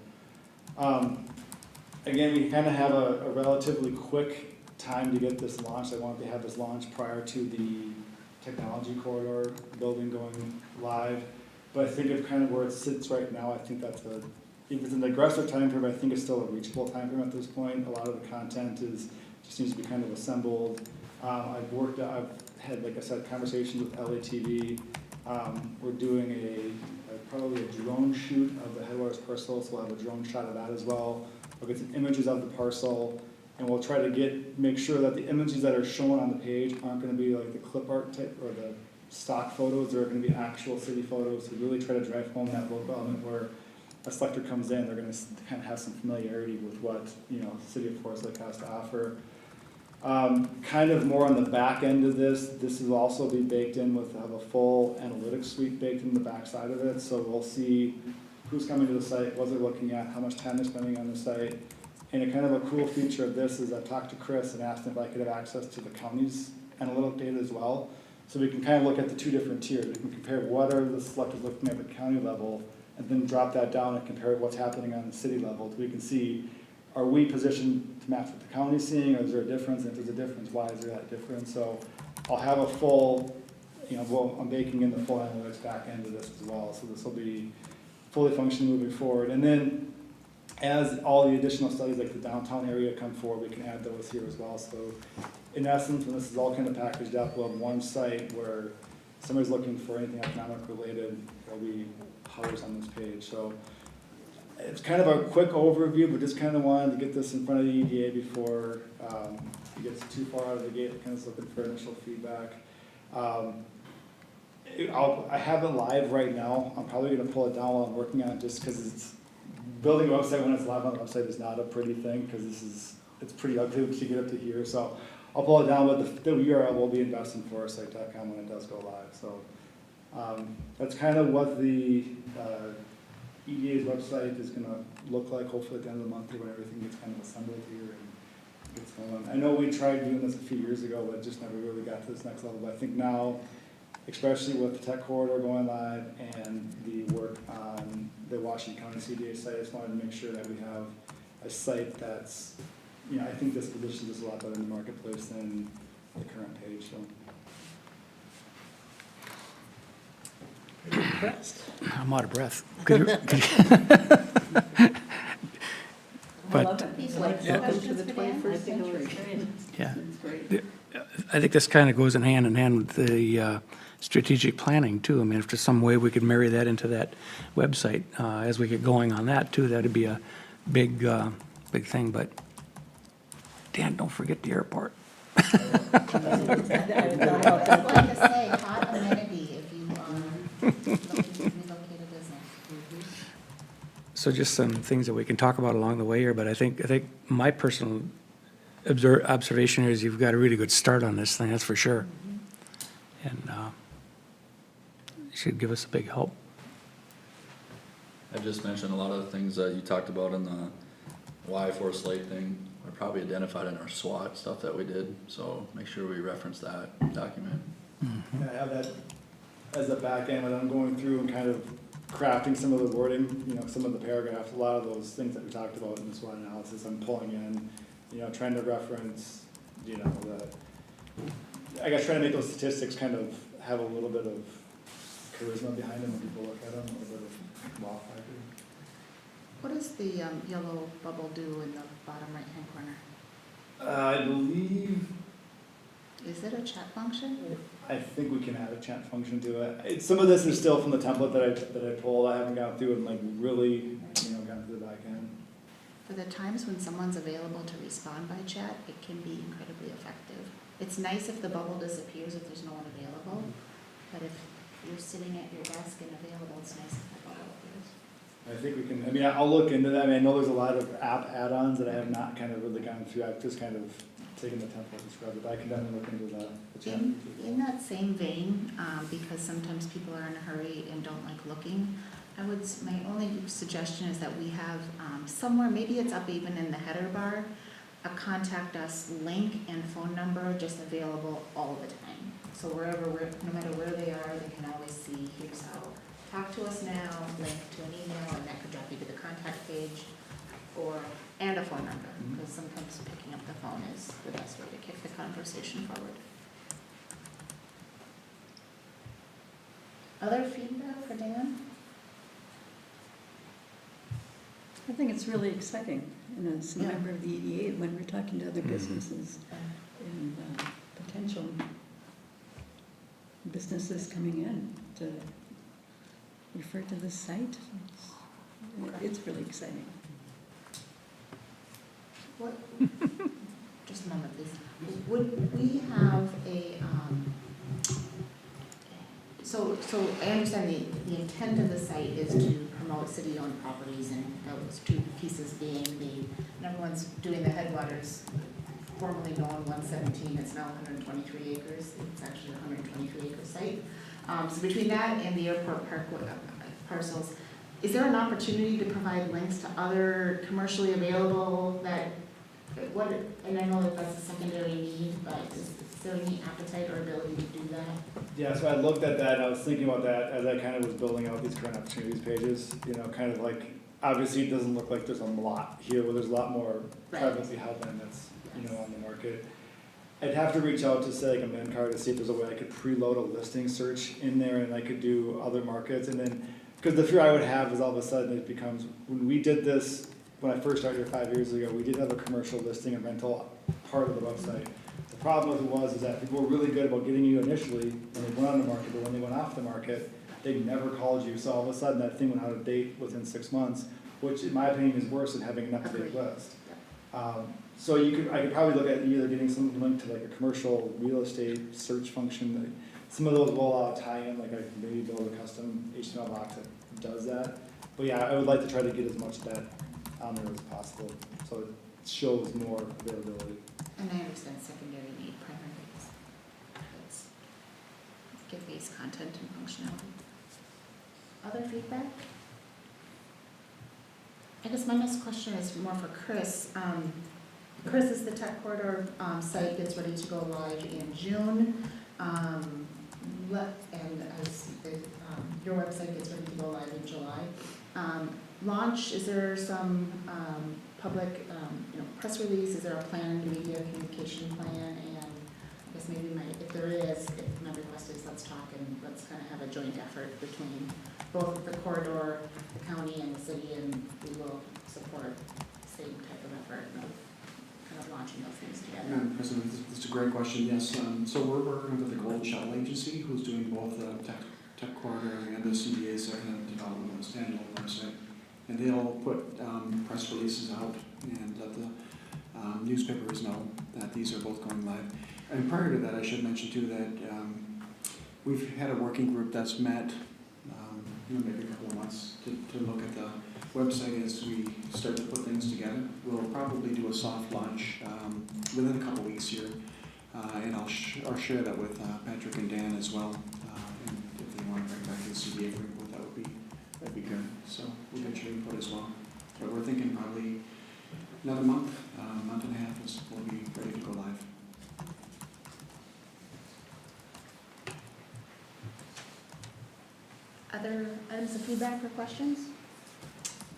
S6: Again, we kind of have a relatively quick time to get this launched. I wanted to have this launched prior to the technology corridor building going live. But I think of kind of where it sits right now, I think that's if it's an aggressive time frame, I think it's still a reachable time frame at this point. A lot of the content just needs to be kind of assembled. I've had, like I said, conversations with LATV. We're doing probably a drone shoot of the Headwaters parcel, so we'll have a drone shot of that as well. We'll get some images of the parcel, and we'll try to make sure that the images that are shown on the page aren't going to be like the clip art type or the stock photos. They're going to be actual city photos to really try to drive home that local element where a selector comes in, they're going to kind of have some familiarity with what City of Forest Lake has to offer. Kind of more on the back end of this will also be baked in with have a full analytics suite baked in the back side of it. So we'll see who's coming to the site, what they're looking at, how much time they're spending on the site. And a kind of a cool feature of this is I talked to Chris and asked him if I could have access to the county's analytic data as well. So we can kind of look at the two different tiers. We can compare what are the selectors looking at the county level and then drop that down and compare what's happening on the city level. So we can see, are we positioned to match what the county's seeing, or is there a difference? And if there's a difference, why is there that difference? So I'll have a full, I'm baking in the full analytics back end of this as well. So this will be fully functioning moving forward. And then as all the additional studies like the downtown area come forward, we can add those here as well. So in essence, when this is all kind of packaged up, we'll have one site where somebody's looking for anything economic related, there'll be hovers on this page. So it's kind of a quick overview, but just kind of wanted to get this in front of the EDA before it gets too far out of the gate. Kind of looking for initial feedback. I have it live right now. I'm probably going to pull it down while I'm working on it, just because building a website when it's live on the website is not a pretty thing, because it's pretty ugly to get up to here. So I'll pull it down, but the URL will be investinforestsite.com when it does go live. So that's kind of what the EDA's website is going to look like, hopefully at the end of the month when everything gets kind of assembled here and gets going. I know we tried doing this a few years ago, but just never really got to this next level. But I think now, especially with the tech corridor going live and the work on the Washington County CDA site, I just wanted to make sure that we have a site that's, I think this positions us a lot better in the marketplace than the current page. So.
S8: I'm out of breath.
S9: I love it.
S1: These
S9: Like,
S1: are
S9: welcome to
S1: questions
S9: the
S1: for Dan?
S9: 21st century.
S8: Yeah.
S9: It's great.
S8: I think this kind of goes in hand with the strategic planning too. I mean, if there's some way we could marry that into that website as we get going on that too, that'd be a big thing. But Dan, don't forget the airport.
S1: I was going to say, hot amenity if you are looking to relocate a business.
S8: So just some things that we can talk about along the way here. But I think my personal observation is you've got a really good start on this thing. That's for sure. And should give us a big help.
S10: I just mentioned a lot of the things that you talked about in the Y Forest Lake thing are probably identified in our SWOT stuff that we did, so make sure we reference that document.
S6: I have that as a back end, when I'm going through and kind of crafting some of the wording, you know, some of the paragraphs, a lot of those things that we talked about in the SWOT analysis, I'm pulling in, you know, trying to reference, you know, I guess trying to make those statistics kind of have a little bit of charisma behind them when people look at them, a little bit of wow factor.
S1: What does the yellow bubble do in the bottom right-hand corner?
S6: I believe,
S1: Is it a chat function?
S6: I think we can add a chat function to it. Some of this is still from the template that I pulled. I haven't gone through and like really, you know, gone through the back end.
S1: For the times when someone's available to respond by chat, it can be incredibly effective. It's nice if the bubble disappears if there's no one available, but if you're sitting at your desk and available, it's nice if the bubble appears.
S6: I think we can, I mean, I'll look into that. I mean, I know there's a lot of app add-ons that I have not kind of really gone through. I've just kind of taken the template and scrubbed it, but I can definitely look into the chat.
S1: In that same vein, because sometimes people are in a hurry and don't like looking, my only suggestion is that we have somewhere, maybe it's up even in the header bar, a contact us link and phone number just available all the time. So no matter where they are, they can always see, here's how, talk to us now, link to an email, and that could drop you to the contact page, and a phone number, because sometimes picking up the phone is the best way to kick the conversation forward. Other feedback for Dan?
S9: I think it's really exciting, and as a
S1: Yeah.
S9: member of the EDA, when we're talking to other businesses and potential businesses coming in to refer to this site, it's really exciting.
S1: What, just a moment, please. Would we have so I understand the intent of the site is to promote city-owned properties, and those two pieces being number one's doing the Headwaters, formerly known 117, it's now 123 acres. It's actually a 123 acre site. So between that and the airport park parcels, is there an opportunity to provide links to other commercially available and I know that that's a secondary need, but is there any appetite or ability to do that?
S6: Yeah, so I looked at that and I was thinking about that as I kind of was building out these current opportunities pages, you know, kind of like, obviously it doesn't look like there's a lot here, where there's a lot more
S1: Right.
S6: privately held land that's, you know, on the market. I'd have to reach out to say like a Memcard to see if there's a way I could preload a listing search in there and I could do other markets, and then, because the fear I would have is all of a sudden it becomes, when we did this, when I first started here 5 years ago, we did have a commercial listing and rental part of the website. The problem with it was that people were really good about getting you initially when they went on the market, but when they went off the market, they never called you. So all of a sudden that thing went out of date within 6 months, which in my opinion is worse than having an up-to-date
S1: Agreed.
S6: list. So I could probably look at either getting something linked to like a commercial real estate search function. Like some of those will tie in, like I can maybe build a custom HTML box that does that. But yeah, I would like to try to get as much of that on there as possible, so it shows more availability.
S1: And I understand secondary need, primary needs. Let's get base content and functionality. Other feedback? I guess my next question is more for Chris. Chris, is the Tech Corridor site gets ready to go live in June. Your website gets ready to go live in July. Launch, is there some public press release? Is there a planned media communication plan? And I guess maybe if there is, if my request is let's talk and let's kind of have a joint effort between both the corridor, the county and the city, and we will support the same type of effort of kind of launching those things together.
S11: Madam President, this is a great question, yes. So we're working with the Golden Shuttle Agency, who's doing both the tech corridor and the CDA second development of a standalone website. And they'll put press releases out and let the newspapers know that these are both going live. And prior to that, I should mention too that we've had a working group that's met maybe a couple of months to look at the website as we start to put things together. We'll probably do a soft launch within a couple weeks here, and I'll share that with Patrick and Dan as well, and if they want to bring back the the CDA for input, that'd be good. So we'll get your input as well. But we're thinking probably another month, month and a half we'll be ready to go live.
S1: Other items of feedback or questions?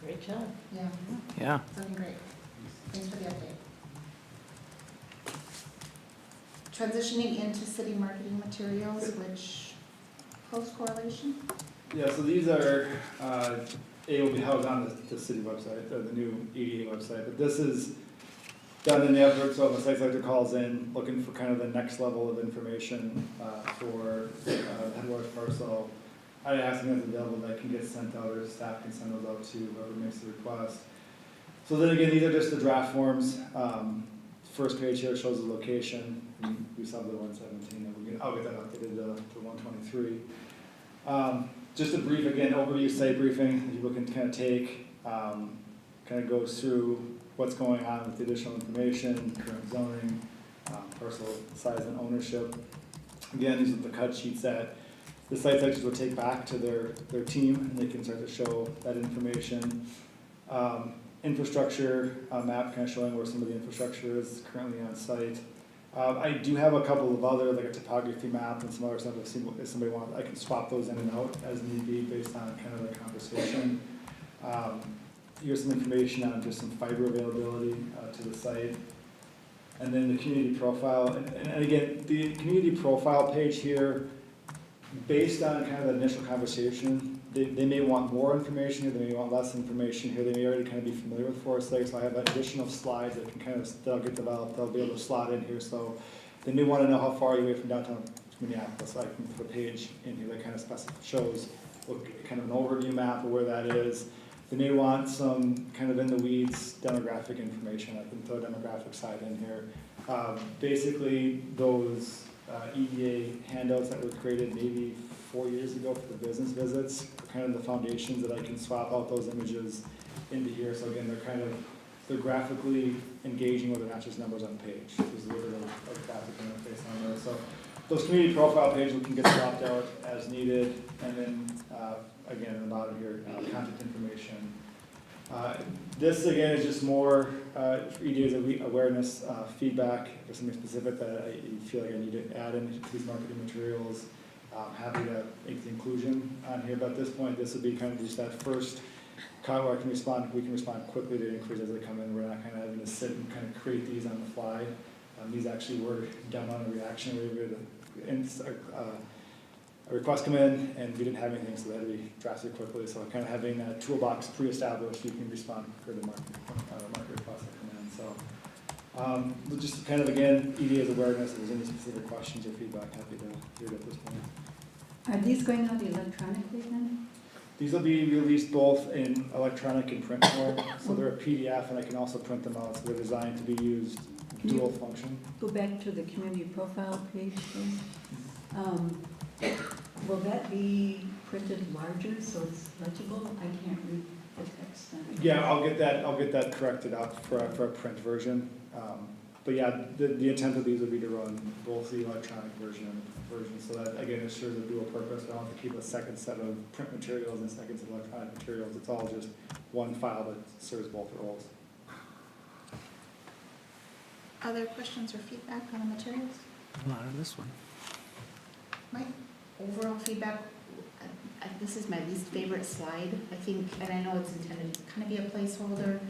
S5: Great job.
S1: Yeah.
S8: Yeah.
S1: Looking great. Thanks for the update. Transitioning into city marketing materials, which close correlation?
S6: Yeah, so these are, it will be housed on the city website, the new EDA website, but this is done in the effort, so if a site selector calls in, looking for kind of the next level of information, for, headwaters parcel, I ask them if it's available, that can get sent out, or staff can send those out to whoever makes the request. So then again, these are just the draft forms. First page here shows the location. We saw the 117, and I'll get that updated to 123. Just a brief, again, overview site briefing that people can kind of take, kind of goes through what's going on with the additional information, current zoning, parcel size and ownership. Again, these are the cut sheets that the site selectors will take back to their team, and they can start to show that information. Infrastructure map kind of showing where some of the infrastructure is currently on site. I do have a couple of other, like a topography map and some other stuff. If somebody wants, I can swap those in and out as need be based on kind of the conversation. Here's some information on just some fiber availability to the site. And then the community profile. And again, the community profile page here, based on kind of the initial conversation, they may want more information here, they may want less information here, they may already kind of be familiar with Forest Lake, so I have additional slides that can kind of, that'll get developed, they'll be able to slot in here, so they may want to know how far you're away from downtown Minneapolis, so I can put a page in here that kind of shows kind of an overview map of where that is. They may want some kind of in the weeds demographic information, I can throw a demographic side in here. Basically, those EDA handouts that were created maybe 4 years ago for the business visits, are kind of the foundations that I can swap out those images into here. So again, they're graphically engaging where they're not just numbers on the page. There's a little bit of graphic interface on there. So those community profile pages can get swapped out as needed. And then again, in the bottom here, contact information. This again is just more EDA's awareness, feedback. If there's something specific that I feel like I need to add into these marketing materials, happy to make the inclusion on here. But at this point, this would be kind of just that first comment where we can respond quickly to inquiries as they come in. We're not kind of having to sit and kind of create these on the fly. These actually were done on a reaction. We had a request come in, and we didn't have anything, so they had to be drafted quickly. So kind of having that toolbox pre-established, you can respond quicker to market requests that come in. So just kind of, again, EDA's awareness, if there's any specific questions or feedback, happy to hear it at this point.
S9: Are these going out electronically then?
S6: These will be released both in electronic and print form, so they're a PDF, and I can also print them out, so they're designed to be used dual function.
S9: Go back to the community profile page then. Will that be printed larger so it's legible? I can't read the text on it.
S6: Yeah, I'll get that corrected out for a print version. But yeah, the intent of these would be to run both the electronic version and the print version, so that again, it serves a dual purpose. I don't have to keep a second set of print materials and a second set of electronic materials. It's all just one file that serves both roles.
S1: Other questions or feedback on the materials?
S8: Not on this one.
S1: My overall feedback, this is my least favorite slide, I think, and I know it's intended to kind of be a placeholder.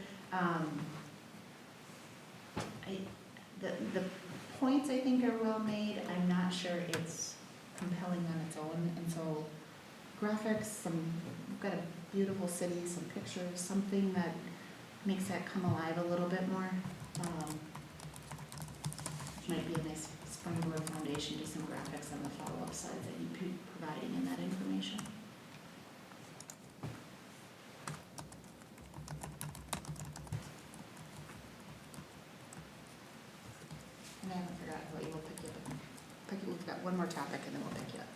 S1: The points I think are well made. I'm not sure it's compelling on its own, and so graphics, we've got a beautiful city, some pictures, something that makes that come alive a little bit more. Might be a nice springboard foundation to some graphics on the follow-up slides that you'd be providing in that information. And I haven't forgotten what you will pick you up. We've got one more topic and then we'll pick you up.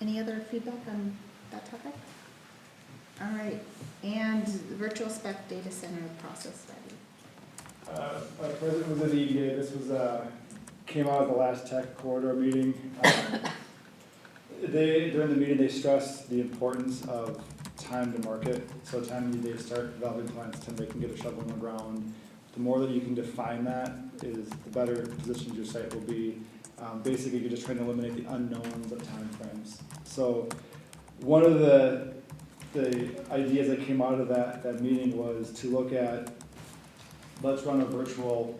S1: Any other feedback on that topic? All right, and the virtual spec data center process study.
S6: President was at the EDA. This was came out of the last tech corridor meeting. During the meeting, they stressed the importance of time to market. So time they start developing plans, time they can get a shovel in the ground. The more that you can define that is the better positioned your site will be. Basically, you're just trying to eliminate the unknowns of timeframes. So one of the ideas that came out of that meeting was to look at, let's run a virtual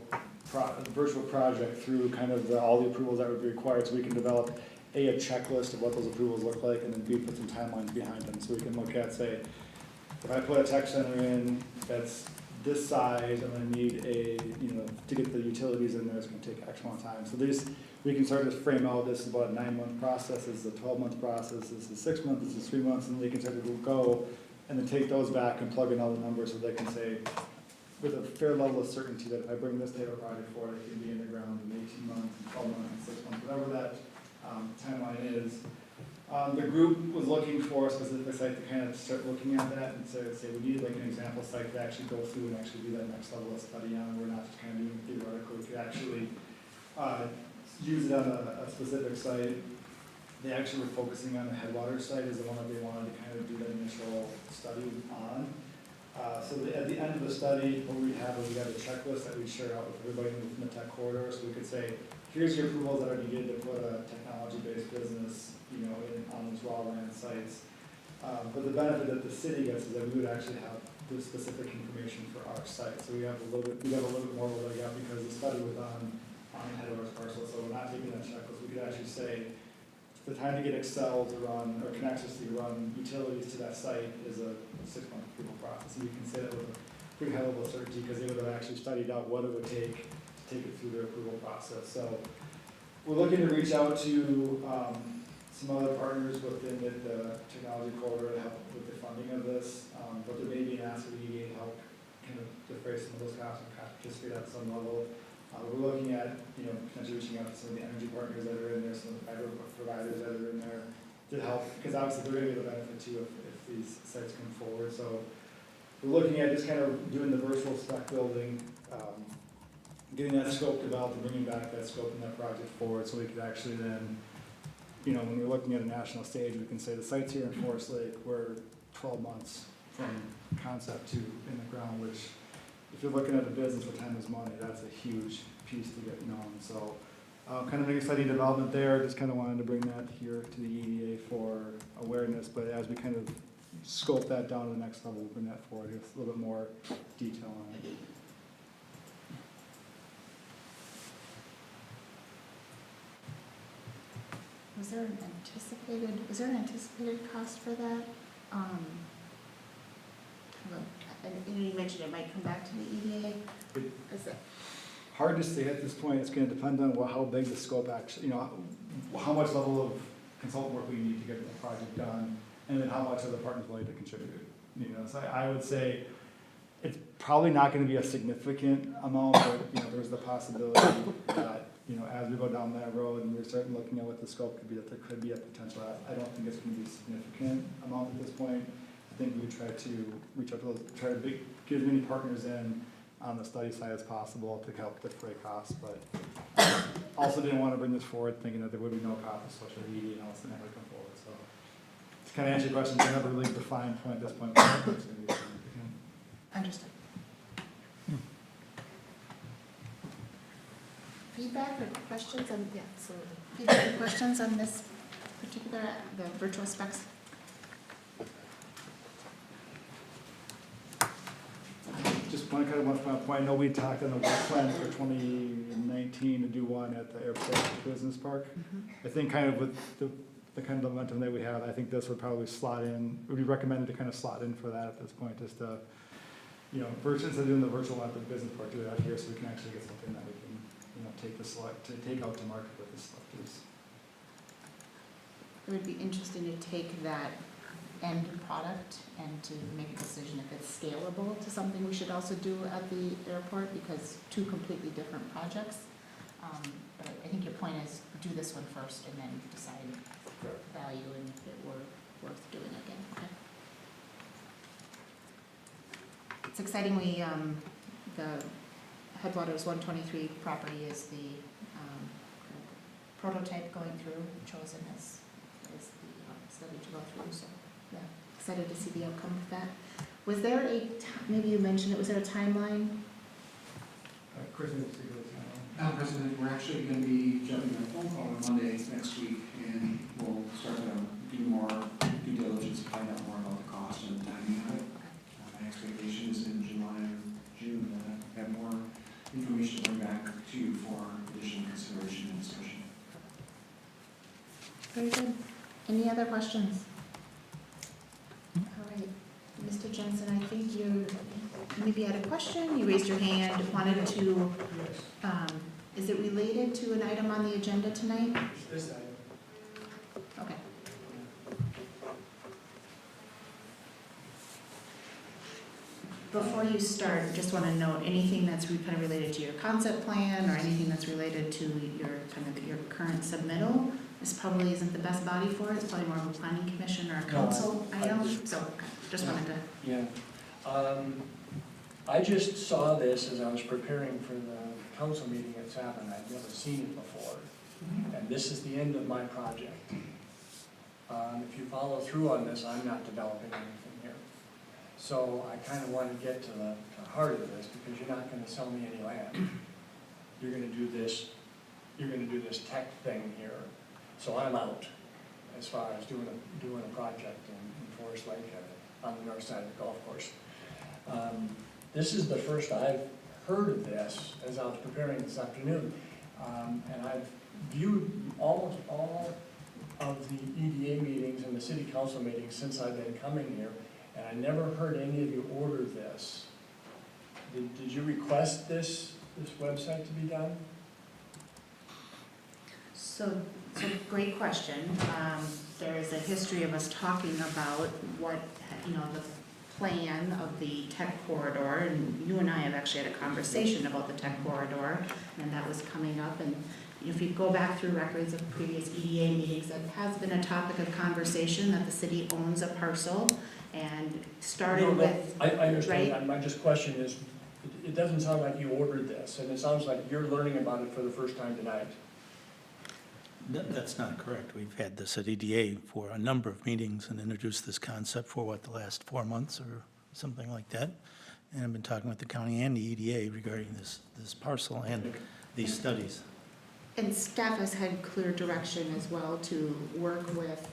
S6: project through kind of all the approvals that would be required, so we can develop a checklist of what those approvals look like, and then B, put some timelines behind them, so we can look at, say, if I put a tech center in that's this size, I'm gonna need to get the utilities in there, it's gonna take X amount of time. So we can start to frame out, this is about a 9-month process, this is a 12-month process, this is 6 months, this is 3 months, and they can start to go and then take those back and plug in all the numbers so they can say, with a fair level of certainty, that if I bring this type of project forward, it can be in the ground in 18 months, 12 months, 6 months, whatever that timeline is. The group was looking for a specific site to kind of start looking at that and say we need like an example site to actually go through and actually do that next level of study on. We're not just kind of doing theoretical, we could actually use it on a specific site. They actually were focusing on the Headwater site as the one that they wanted to kind of do the initial study on. So at the end of the study, what we have is we have a checklist that we share out with everybody in the tech corridor, so we could say, here's your approvals that are needed to put a technology-based business, on these raw land sites. But the benefit that the city gets is that we would actually have the specific information for our site. So we have a little bit more of a leg up because the study was on Headwater's parcel, so we're not taking that checklist. We could actually say, the time to get Excel to run, or Connexus to run utilities to that site is a 6-month approval process. And we can say that with a pretty high level of certainty because they would have actually studied out what it would take to take it through their approval process. So we're looking to reach out to some other partners within the technology corridor to help with the funding of this. But there may be an ask of the EDA to help kind of defray some of those costs and participate at some level. We're looking at, potentially reaching out to some of the energy partners that are in there, some of the fiber providers that are in there to help, because obviously they're going to get a benefit too if these sites come forward. So we're looking at just kind of doing the virtual spec building, getting that scope developed and bringing back that scope and that project forward so we could actually then, when we're looking at a national stage, we can say the sites here in Forest Lake were 12 months from concept to in the ground, which if you're looking at a business where time is money, that's a huge piece to get known. So kind of an exciting development there. Just kind of wanted to bring that here to the EDA for awareness. But as we kind of scope that down to the next level, we'll bring that forward with a little bit more detail on it.
S1: Was there an anticipated cost for that? You mentioned it might come back to the EDA. Is it?
S6: Hard to say at this point. It's going to depend on how big the scope actually, how much level of consultant work we need to get the project done, and then how much are the partners willing to contribute. So I would say it's probably not going to be a significant amount, but there's the possibility that as we go down that road and we're starting looking at what the scope could be, that there could be a potential. I don't think it's going to be a significant amount at this point. I think we would try to reach out to those, try to get as many partners in on the study side as possible to help defray costs, but also didn't want to bring this forward thinking that there would be no cost associated with ED and else that never come forward. So to kind of answer your question, there's never really defined point at this point.
S1: Understood. Feedback or questions on, feedback or questions on this particular, the virtual specs?
S6: Just one final point. I know we talked on the work plan for 2019 to do one at the Airport Business Park. I think kind of with the kind of momentum that we have, I think this would probably slot in. It would be recommended to kind of slot in for that at this point, just to, instead of doing the virtual one at the business park, do it out here so we can actually get something that we can, take out to market with the selectors.
S1: It would be interesting to take that end product and to make a decision if it's scalable to something we should also do at the airport, because two completely different projects. But I think your point is do this one first and then decide value and if it were worth doing again. Okay. It's exciting. The Headwaters 123 property is the prototype going through, chosen as the study to go through, so, yeah, excited to see the outcome of that. Was there maybe you mentioned it, was there a timeline?
S11: President, we're actually going to be jumping on a phone call on Monday next week, and we'll start to do more due diligence, find out more about the cost and the timing of it. My expectation is in July or June, that I have more information to bring back to you for additional consideration and discussion.
S1: Very good. Any other questions? All right, Mr. Jensen, I think you maybe had a question, you raised your hand, wanted to, is it related to an item on the agenda tonight?
S6: This item.
S1: Okay. Before you start, just want to note, anything that's kind of related to your concept plan or anything that's related to your kind of your current submittal, this probably isn't the best body for it. It's probably more of a planning commission or a council item, so just wanted to.
S12: Yeah. I just saw this as I was preparing for the council meeting at 7. I'd never seen it before. And this is the end of my project. If you follow through on this, I'm not developing anything here. So I kind of want to get to the heart of this, because you're not going to sell me any land. You're going to do this tech thing here. So I'm out as far as doing a project in Forest Lake on the north side of the golf course. This is the first I've heard of this as I was preparing this afternoon. And I've viewed almost all of the EDA meetings and the city council meetings since I've been coming here, and I never heard any of you order this. Did you request this website to be done?
S1: So great question. There is a history of us talking about what, the plan of the tech corridor, and you and I have actually had a conversation about the tech corridor, and that was coming up. And if you go back through records of previous EDA meetings, that has been a topic of conversation, that the city owns a parcel and started with.
S12: I understand.
S1: Right?
S12: My just question is, it doesn't sound like you ordered this, and it sounds like you're learning about it for the first time tonight.
S13: That's not correct. We've had this at EDA for a number of meetings and introduced this concept for the last 4 months or something like that. And I've been talking with the county and the EDA regarding this parcel and these studies.
S1: And staff has had clear direction as well to work with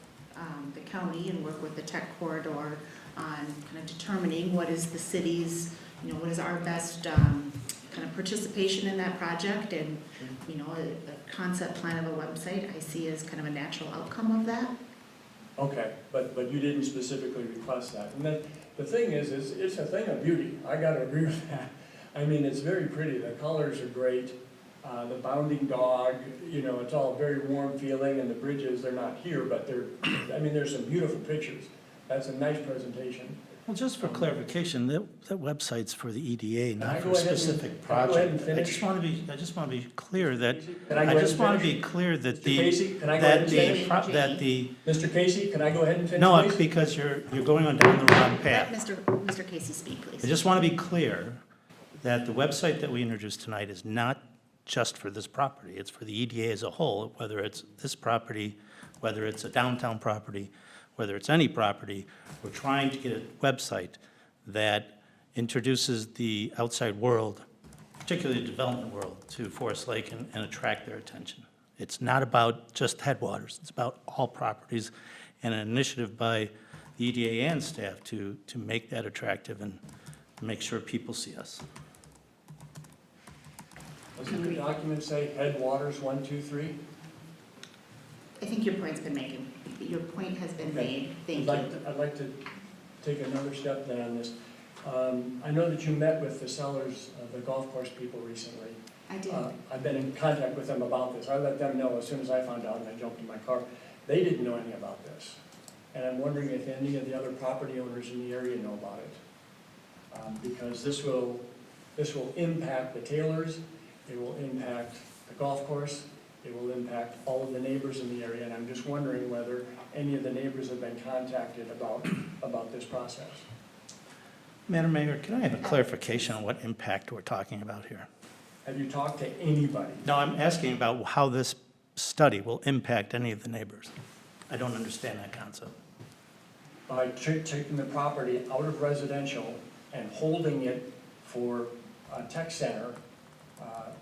S1: the county and work with the tech corridor on kind of determining what is the city's, what is our best kind of participation in that project. And, a concept plan of a website I see as kind of a natural outcome of that.
S12: Okay, but you didn't specifically request that. And then the thing is it's a thing of beauty. I gotta agree with that. I mean, it's very pretty. The colors are great. The bounding dog, it's all very warm feeling, and the bridges, they're not here, but there's some beautiful pictures. That's a nice presentation.
S13: Well, just for clarification, that website's for the EDA,
S12: Can I
S13: not
S12: go
S13: for a
S12: ahead and-
S13: specific
S12: can I go ahead and
S13: project. I
S12: finish?
S13: just want to be clear that,
S12: Can I go
S13: I
S12: ahead
S13: just
S12: and
S13: want to
S12: finish?
S13: be clear that
S12: Mr.
S13: the,
S12: Casey, can I go ahead and finish?
S13: that the,
S12: Mr. Casey, can I go ahead and finish,
S13: no,
S12: please?
S13: because you're going on down the wrong
S1: Let
S13: path.
S1: Mr. Casey speak, please.
S13: I just want to be clear that the website that we introduced tonight is not just for this property. It's for the EDA as a whole, whether it's this property, whether it's a downtown property, whether it's any property. We're trying to get a website that introduces the outside world, particularly the development world, to Forest Lake and attract their attention. It's not about just Headwaters. It's about all properties, and an initiative by the EDA and staff to make that attractive and make sure people see us.
S12: Doesn't your document say Headwaters 1, 2, 3?
S1: I think your point's been made. Your point has been made. Thank you.
S12: I'd like to take another step then on this. I know that you met with the sellers of the golf course people recently.
S1: I did.
S12: I've been in contact with them about this. I let them know as soon as I found out, and I jumped in my car. They didn't know anything about this. And I'm wondering if any of the other property owners in the area know about it. Because this will impact the Taylors, it will impact the golf course, it will impact all of the neighbors in the area, and I'm just wondering whether any of the neighbors have been contacted about this process.
S13: Madam Mayor, can I have a clarification on what impact we're talking about here?
S12: Have you talked to anybody?
S13: No, I'm asking about how this study will impact any of the neighbors. I don't understand that concept.
S12: By taking the property out of residential and holding it for a tech center,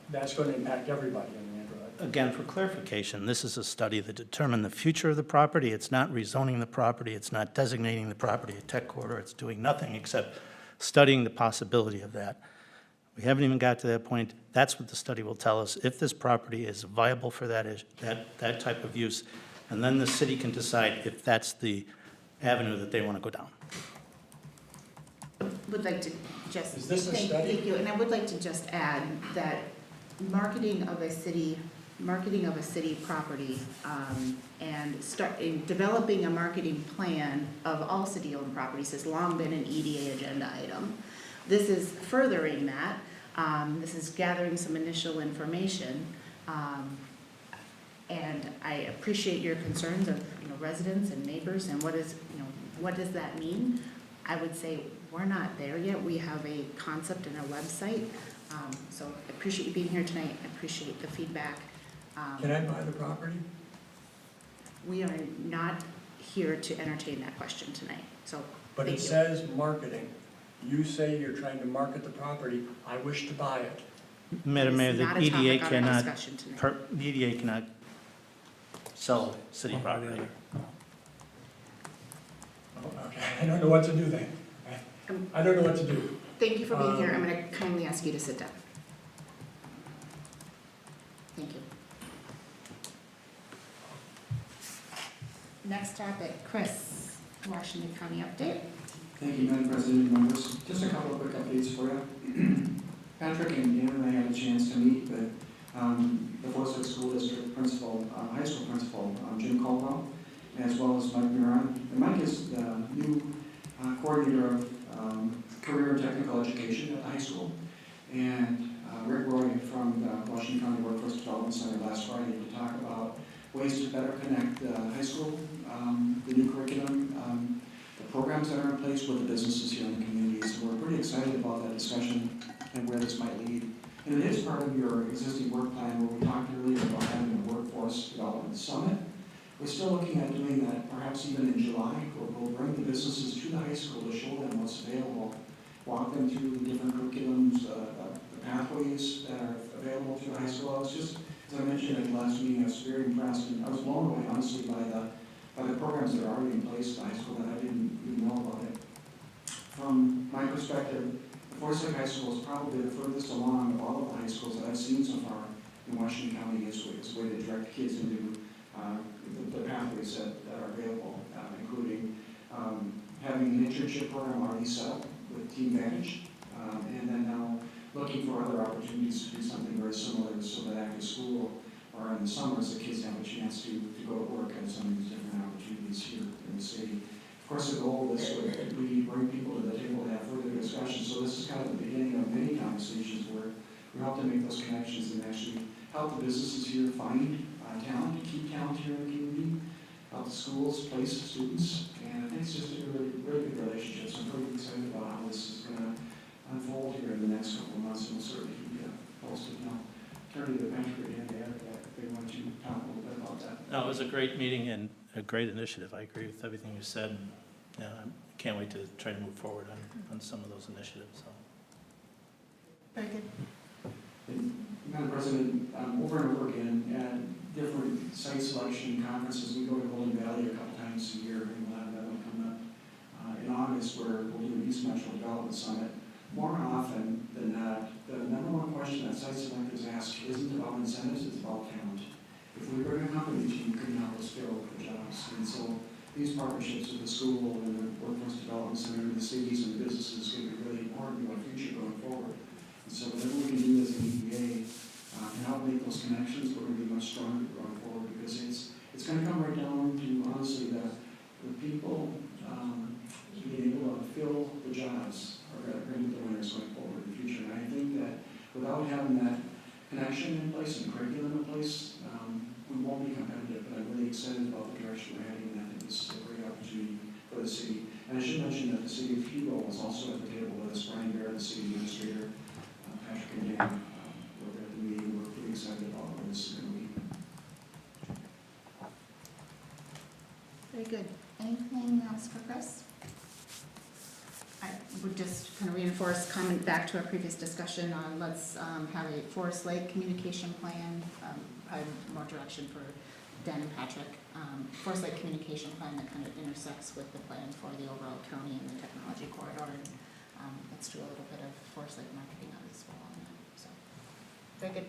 S12: that's going to impact everybody in the neighborhood.
S13: Again, for clarification, this is a study that determined the future of the property. It's not rezoning the property. It's not designating the property a tech corridor. It's doing nothing except studying the possibility of that. We haven't even got to that point. That's what the study will tell us, if this property is viable for that type of use. And then the city can decide if that's the avenue that they want to go down.
S1: Would like to just.
S12: Is this a study?
S1: Thank you, and I would like to just add that marketing of a city property, and developing a marketing plan of all city-owned properties has long been an EDA agenda item. This is furthering that. This is gathering some initial information. And I appreciate your concerns of, residents and neighbors and what does that mean? I would say we're not there yet. We have a concept and a website. So I appreciate you being here tonight. I appreciate the feedback.
S12: Can I buy the property?
S1: We are not here to entertain that question tonight, so
S12: But
S1: thank
S12: it
S1: you.
S12: says marketing. You say you're trying to market the property. I wish to buy it.
S13: Madam Mayor,
S1: It's
S13: the
S1: not a
S13: EDA
S1: topic on our
S13: cannot,
S1: discussion tonight.
S13: the EDA cannot sell city property.
S12: Oh, okay, I don't know what to do then. I don't know what to do.
S1: Thank you for being here. I'm going to kindly ask you to sit down. Thank you. Next topic, Chris, Washington County update.
S11: Thank you, Madam President and members. Just a couple of quick updates for you. Patrick and Dan and I had a chance to meet with the Forsyth School District principal, high school principal, Jim Caldwell, as well as Mike Muron. And Mike is the new coordinator of career and technical education at the high school. And Rick Roy from the Washington County Workforce Development Center last Friday to talk about ways to better connect the high school, the new curriculum, the programs that are in place with the businesses here in the community. So we're pretty excited about that discussion and where this might lead. And it is part of your existing work plan where we talked earlier about having a workforce development summit. We're still looking at doing that perhaps even in July, where we'll bring the businesses to the high school to show them what's available, walk them through the different curriculums, the pathways that are available through the high school. I was just, as I mentioned at the last meeting, I was very impressed, and I was blown away honestly by the programs that are already in place at the high school that I didn't even know about it. From my perspective, Forsyth High School is probably the furthest along of all of the high schools that I've seen so far in Washington County as a way to direct kids into the pathways that are available, including having an internship program already set up with Team Vantage, and then now looking for other opportunities to do something very similar so that after school or in the summers, the kids have a chance to go to work at some of these different opportunities here in the city. Of course, the goal is to bring people to the table to have further discussions. So this is kind of the beginning of many conversations where we hope to make those connections and actually help the businesses here find talent, keep talent here in the community, help the schools place students, and I think it's just a really, really good relationship. So I'm pretty excited about how this is going to unfold here in the next couple of months, and we'll certainly keep you posted. Now, turn to the Patrick and Dan if they want you to talk a little bit about that.
S13: No, it was a great meeting and a great initiative. I agree with everything you said. And, I can't wait to try to move forward on some of those initiatives. So.
S1: Very good.
S11: Madam President, over and over again at different site selection conferences, we go to Golden Valley a couple times a year, and we'll have that one coming up in August where we'll do an East Metro Development Summit. More often than not, the number one question that site selectors ask isn't about incentives, it's about talent. If we bring a company to you, can you help us fill the jobs? And so these partnerships with the school and the Workforce Development Center, the cities and the businesses is going to be really important to our future going forward. And so whatever we can do as an EDA to help make those connections, we're going to be much stronger going forward because it's going to come right down to honestly the people being able to fill the jobs are going to be the winners going forward in the future. And I think that without having that connection in place and curriculum in place, we won't be competitive, but I'm really excited about the direction we're heading, and I think this is a great opportunity for the city. And I should mention that the city of Hugo was also at the table with us. Brian Bear, the city administrator, Patrick and Dan, were there at the meeting. We're pretty excited about where this is going to lead.
S1: I would just kind of reinforce, comment back to our previous discussion on let's have a Forest Lake communication plan, probably more direction for Dan and Patrick. Forest Lake communication plan that kind of intersects with the plan for the overall county and the technology corridor. And let's do a little bit of Forest Lake marketing on as well on that. So, very good.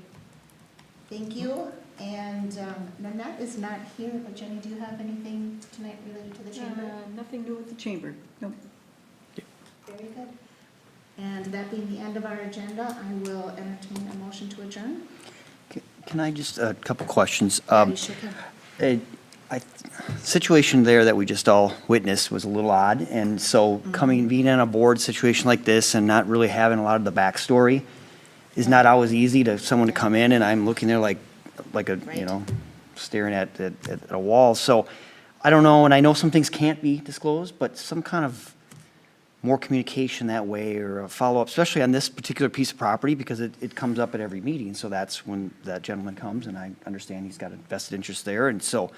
S1: Thank you. And Nanette is not here, but Jenny, do you have anything tonight related to the chamber?
S9: Nothing new with the chamber, nope.
S1: Very good. And that being the end of our agenda, I will entertain a motion to adjourn.
S3: Can I just, a couple questions?
S1: You sure can.
S3: Situation there that we just all witnessed was a little odd, and so being in a board situation like this and not really having a lot of the backstory is not always easy to someone to come in, and I'm looking there like a, you know, staring at a wall. So I don't know, and I know some things can't be disclosed, but some kind of more communication that way or a follow-up, especially on this particular piece of property, because it comes up at every meeting. So that's when that gentleman comes, and I understand he's got a vested interest there. And so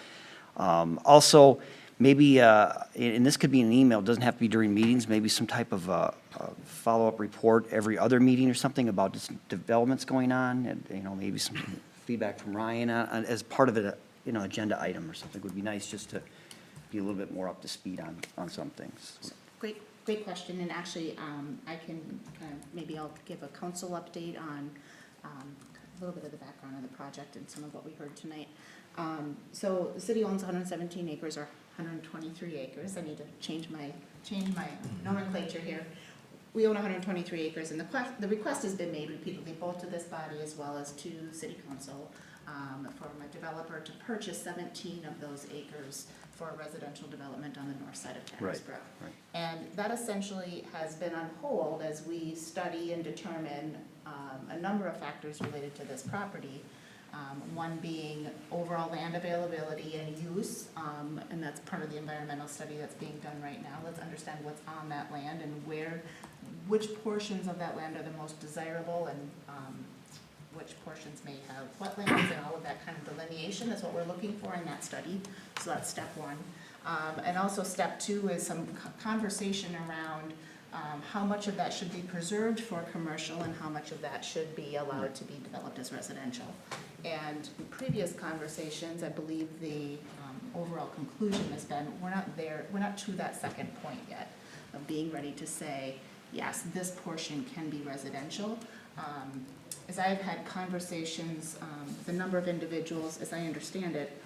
S3: also, maybe, and this could be an email, it doesn't have to be during meetings, maybe some type of a follow-up report every other meeting or something about just developments going on, and, you know, maybe some feedback from Ryan as part of an agenda item or something would be nice, just to be a little bit more up to speed on some things.
S1: Great question, and actually, I can maybe I'll give a council update on a little bit of the background of the project and some of what we heard tonight. So the city owns 117 acres or 123 acres. I need to change my nomenclature here. We own 123 acres, and the request has been made repeatedly, both to this body as well as to city council, from a developer to purchase 17 of those acres for residential development on the north side of Tannersbrook.
S3: Right.
S1: And that essentially has been on hold as we study and determine a number of factors related to this property. One being overall land availability and use, and that's part of the environmental study that's being done right now. Let's understand what's on that land and which portions of that land are the most desirable, and which portions may have wetlands, and all of that kind of delineation is what we're looking for in that study. So that's step one. And also step two is some conversation around how much of that should be preserved for commercial and how much of that should be allowed to be developed as residential. And in previous conversations, I believe the overall conclusion has been, we're not to that second point yet of being ready to say, yes, this portion can be residential. As I've had conversations with a number of individuals, as I understand it,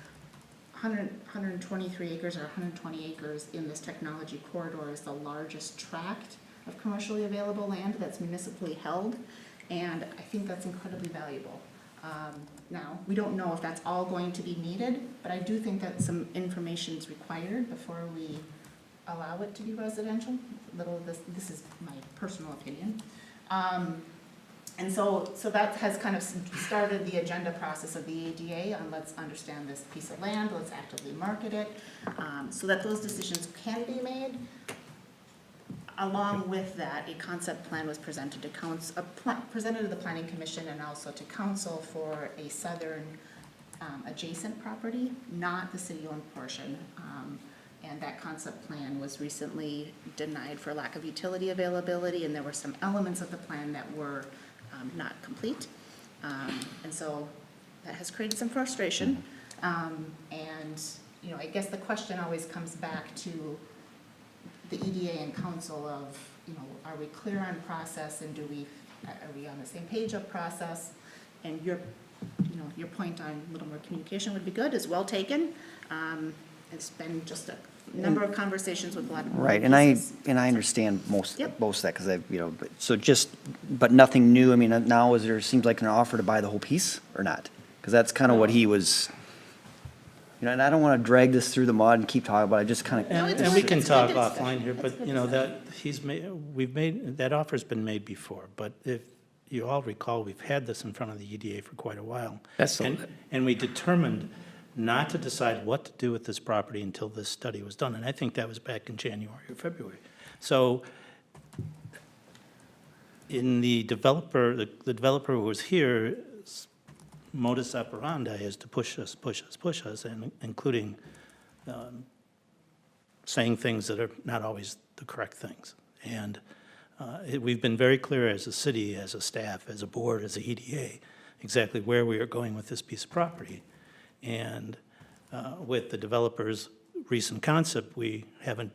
S1: 123 acres or 120 acres in this technology corridor is the largest tract of commercially available land that's municipally held, and I think that's incredibly valuable. Now, we don't know if that's all going to be needed, but I do think that some information is required before we allow it to be residential. This is my personal opinion. And so that has kind of started the agenda process of the ADA on let's understand this piece of land, let's actively market it, so that those decisions can be made. Along with that, a concept plan was presented to presented to the Planning Commission and also to council for a southern adjacent property, not the city-owned portion. And that concept plan was recently denied for lack of utility availability, and there were some elements of the plan that were not complete. And so that has created some frustration. And, you know, I guess the question always comes back to the EDA and council of, you know, are we clear on process, and are we on the same page of process? And your point on a little more communication would be good, is well taken. It's been just a number of conversations with a lot of
S3: Right, and I understand most of that, because but nothing new. I mean, now seems like an offer to buy the whole piece or not? Because that's kind of what he was, you know, and I don't want to drag this through the mud and keep talking about it, I just kind of.
S13: And we can talk offline here, but, you know, that that offer's been made before, but if you all recall, we've had this in front of the EDA for quite a while. And we determined not to decide what to do with this property until this study was done, and I think that was back in January or February. So in the developer who was here, modus operandi is to push us, and including saying things that are not always the correct things. And we've been very clear as a city, as a staff, as a board, as a EDA, exactly where we are going with this piece of property. And with the developer's recent concept, we haven't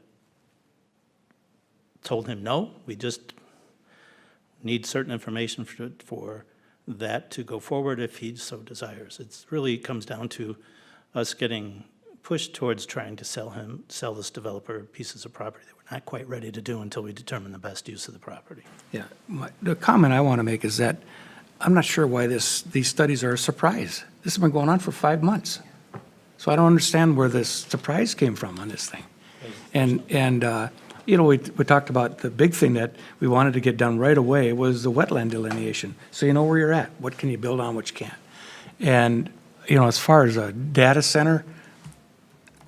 S13: told him no. We just need certain information for that to go forward if he so desires. It really comes down to us getting pushed towards trying to sell this developer pieces of property that we're not quite ready to do until we determine the best use of the property.
S8: Yeah, the comment I want to make is that I'm not sure why these studies are a surprise. This has been going on for 5 months. So I don't understand where this surprise came from on this thing. And you know, we talked about the big thing that we wanted to get done right away was the wetland delineation. So you know where you're at, what can you build on, what you can't. And, you know, as far as a data center,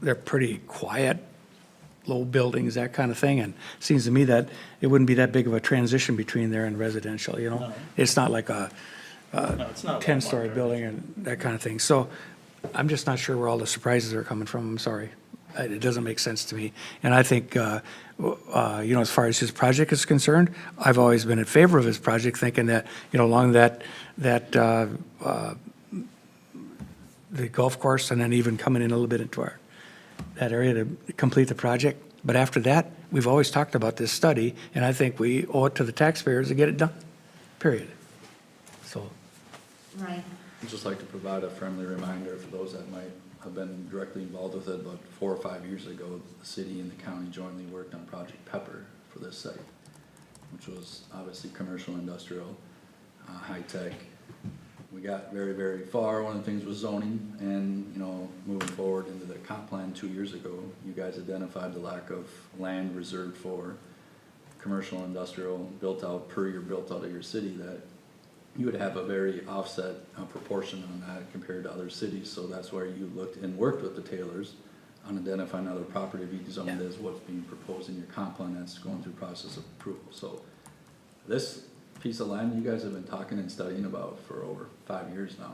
S8: they're pretty quiet, low buildings, that kind of thing. And it seems to me that it wouldn't be that big of a transition between there and residential, you know?
S13: No.
S8: It's not like a
S13: it's not a
S8: 10-story
S13: Walmart.
S8: building and that kind of thing. So I'm just not sure where all the surprises are coming from, I'm sorry. It doesn't make sense to me. And I think, you know, as far as his project is concerned, I've always been in favor of his project, thinking that, you know, along that the golf course and then even coming in a little bit into that area to complete the project. But after that, we've always talked about this study, and I think we owe it to the taxpayers to get it done, period. So,
S1: Right.
S10: I'd just like to provide a friendly reminder for those that might have been directly involved with it, but 4 or 5 years ago, the city and the county jointly worked on Project Pepper for this site, which was obviously commercial, industrial, high-tech. We got very, very far. One of the things was zoning, and, you know, moving forward into the comp plan 2 years ago, you guys identified the lack of land reserved for commercial, industrial, built out per year, built out of your city, that you would have a very offset proportion on that compared to other cities. So that's where you looked and worked with the Taylors on identifying other property to be zoned as what's being proposed in your comp plan that's going through process of approval. So this piece of land you guys have been talking and studying about for over 5 years now.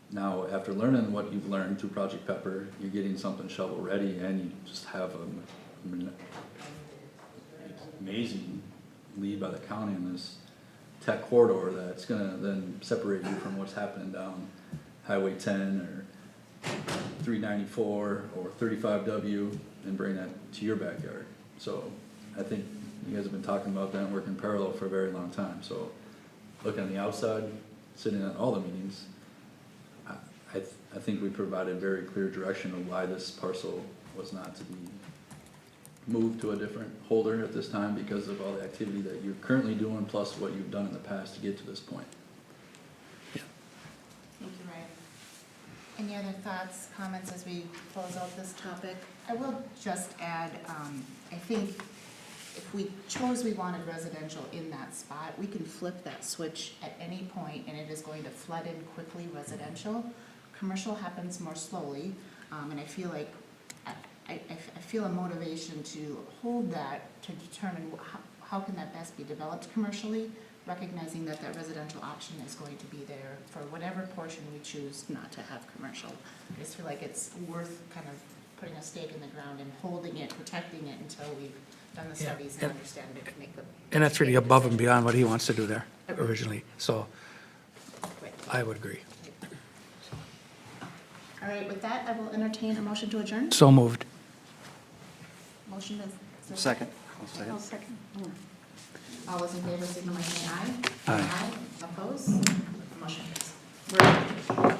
S10: Now, after learning what you've learned through Project Pepper, you're getting something shovel ready, and you just have an amazing lead by the county in this tech corridor that's gonna then separate you from what's happening down Highway 10 or 394 or 35W and bring that to your backyard. So I think you guys have been talking about that and working parallel for a very long time. So looking on the outside, sitting at all the meetings, I think we provided very clear direction of why this parcel was not to be moved to a different holder at this time because of all the activity that you're currently doing plus what you've done in the past to get to this point.
S1: Thank you, Ryan. Any other thoughts, comments as we close out this topic? I will just add, I think if we chose we wanted residential in that spot, we can flip that switch at any point and it is going to flood in quickly residential. Commercial happens more slowly, and I feel like I feel a motivation to hold that to determine how can that best be developed commercially, recognizing that that residential option is going to be there for whatever portion we choose not to have commercial. I just feel like it's worth kind of putting a stake in the ground and holding it, protecting it until we've done the studies and understand it and make the.
S8: and that's really above and beyond what he wants to do there originally. So I would agree.
S1: All right, with that, I will entertain a motion to adjourn.
S8: So moved.
S1: Motion is.
S3: Second.
S9: I'll second.
S1: All those in favor, signify by saying aye.
S8: Aye.
S1: Opposed? Motion carries. We're adjourned.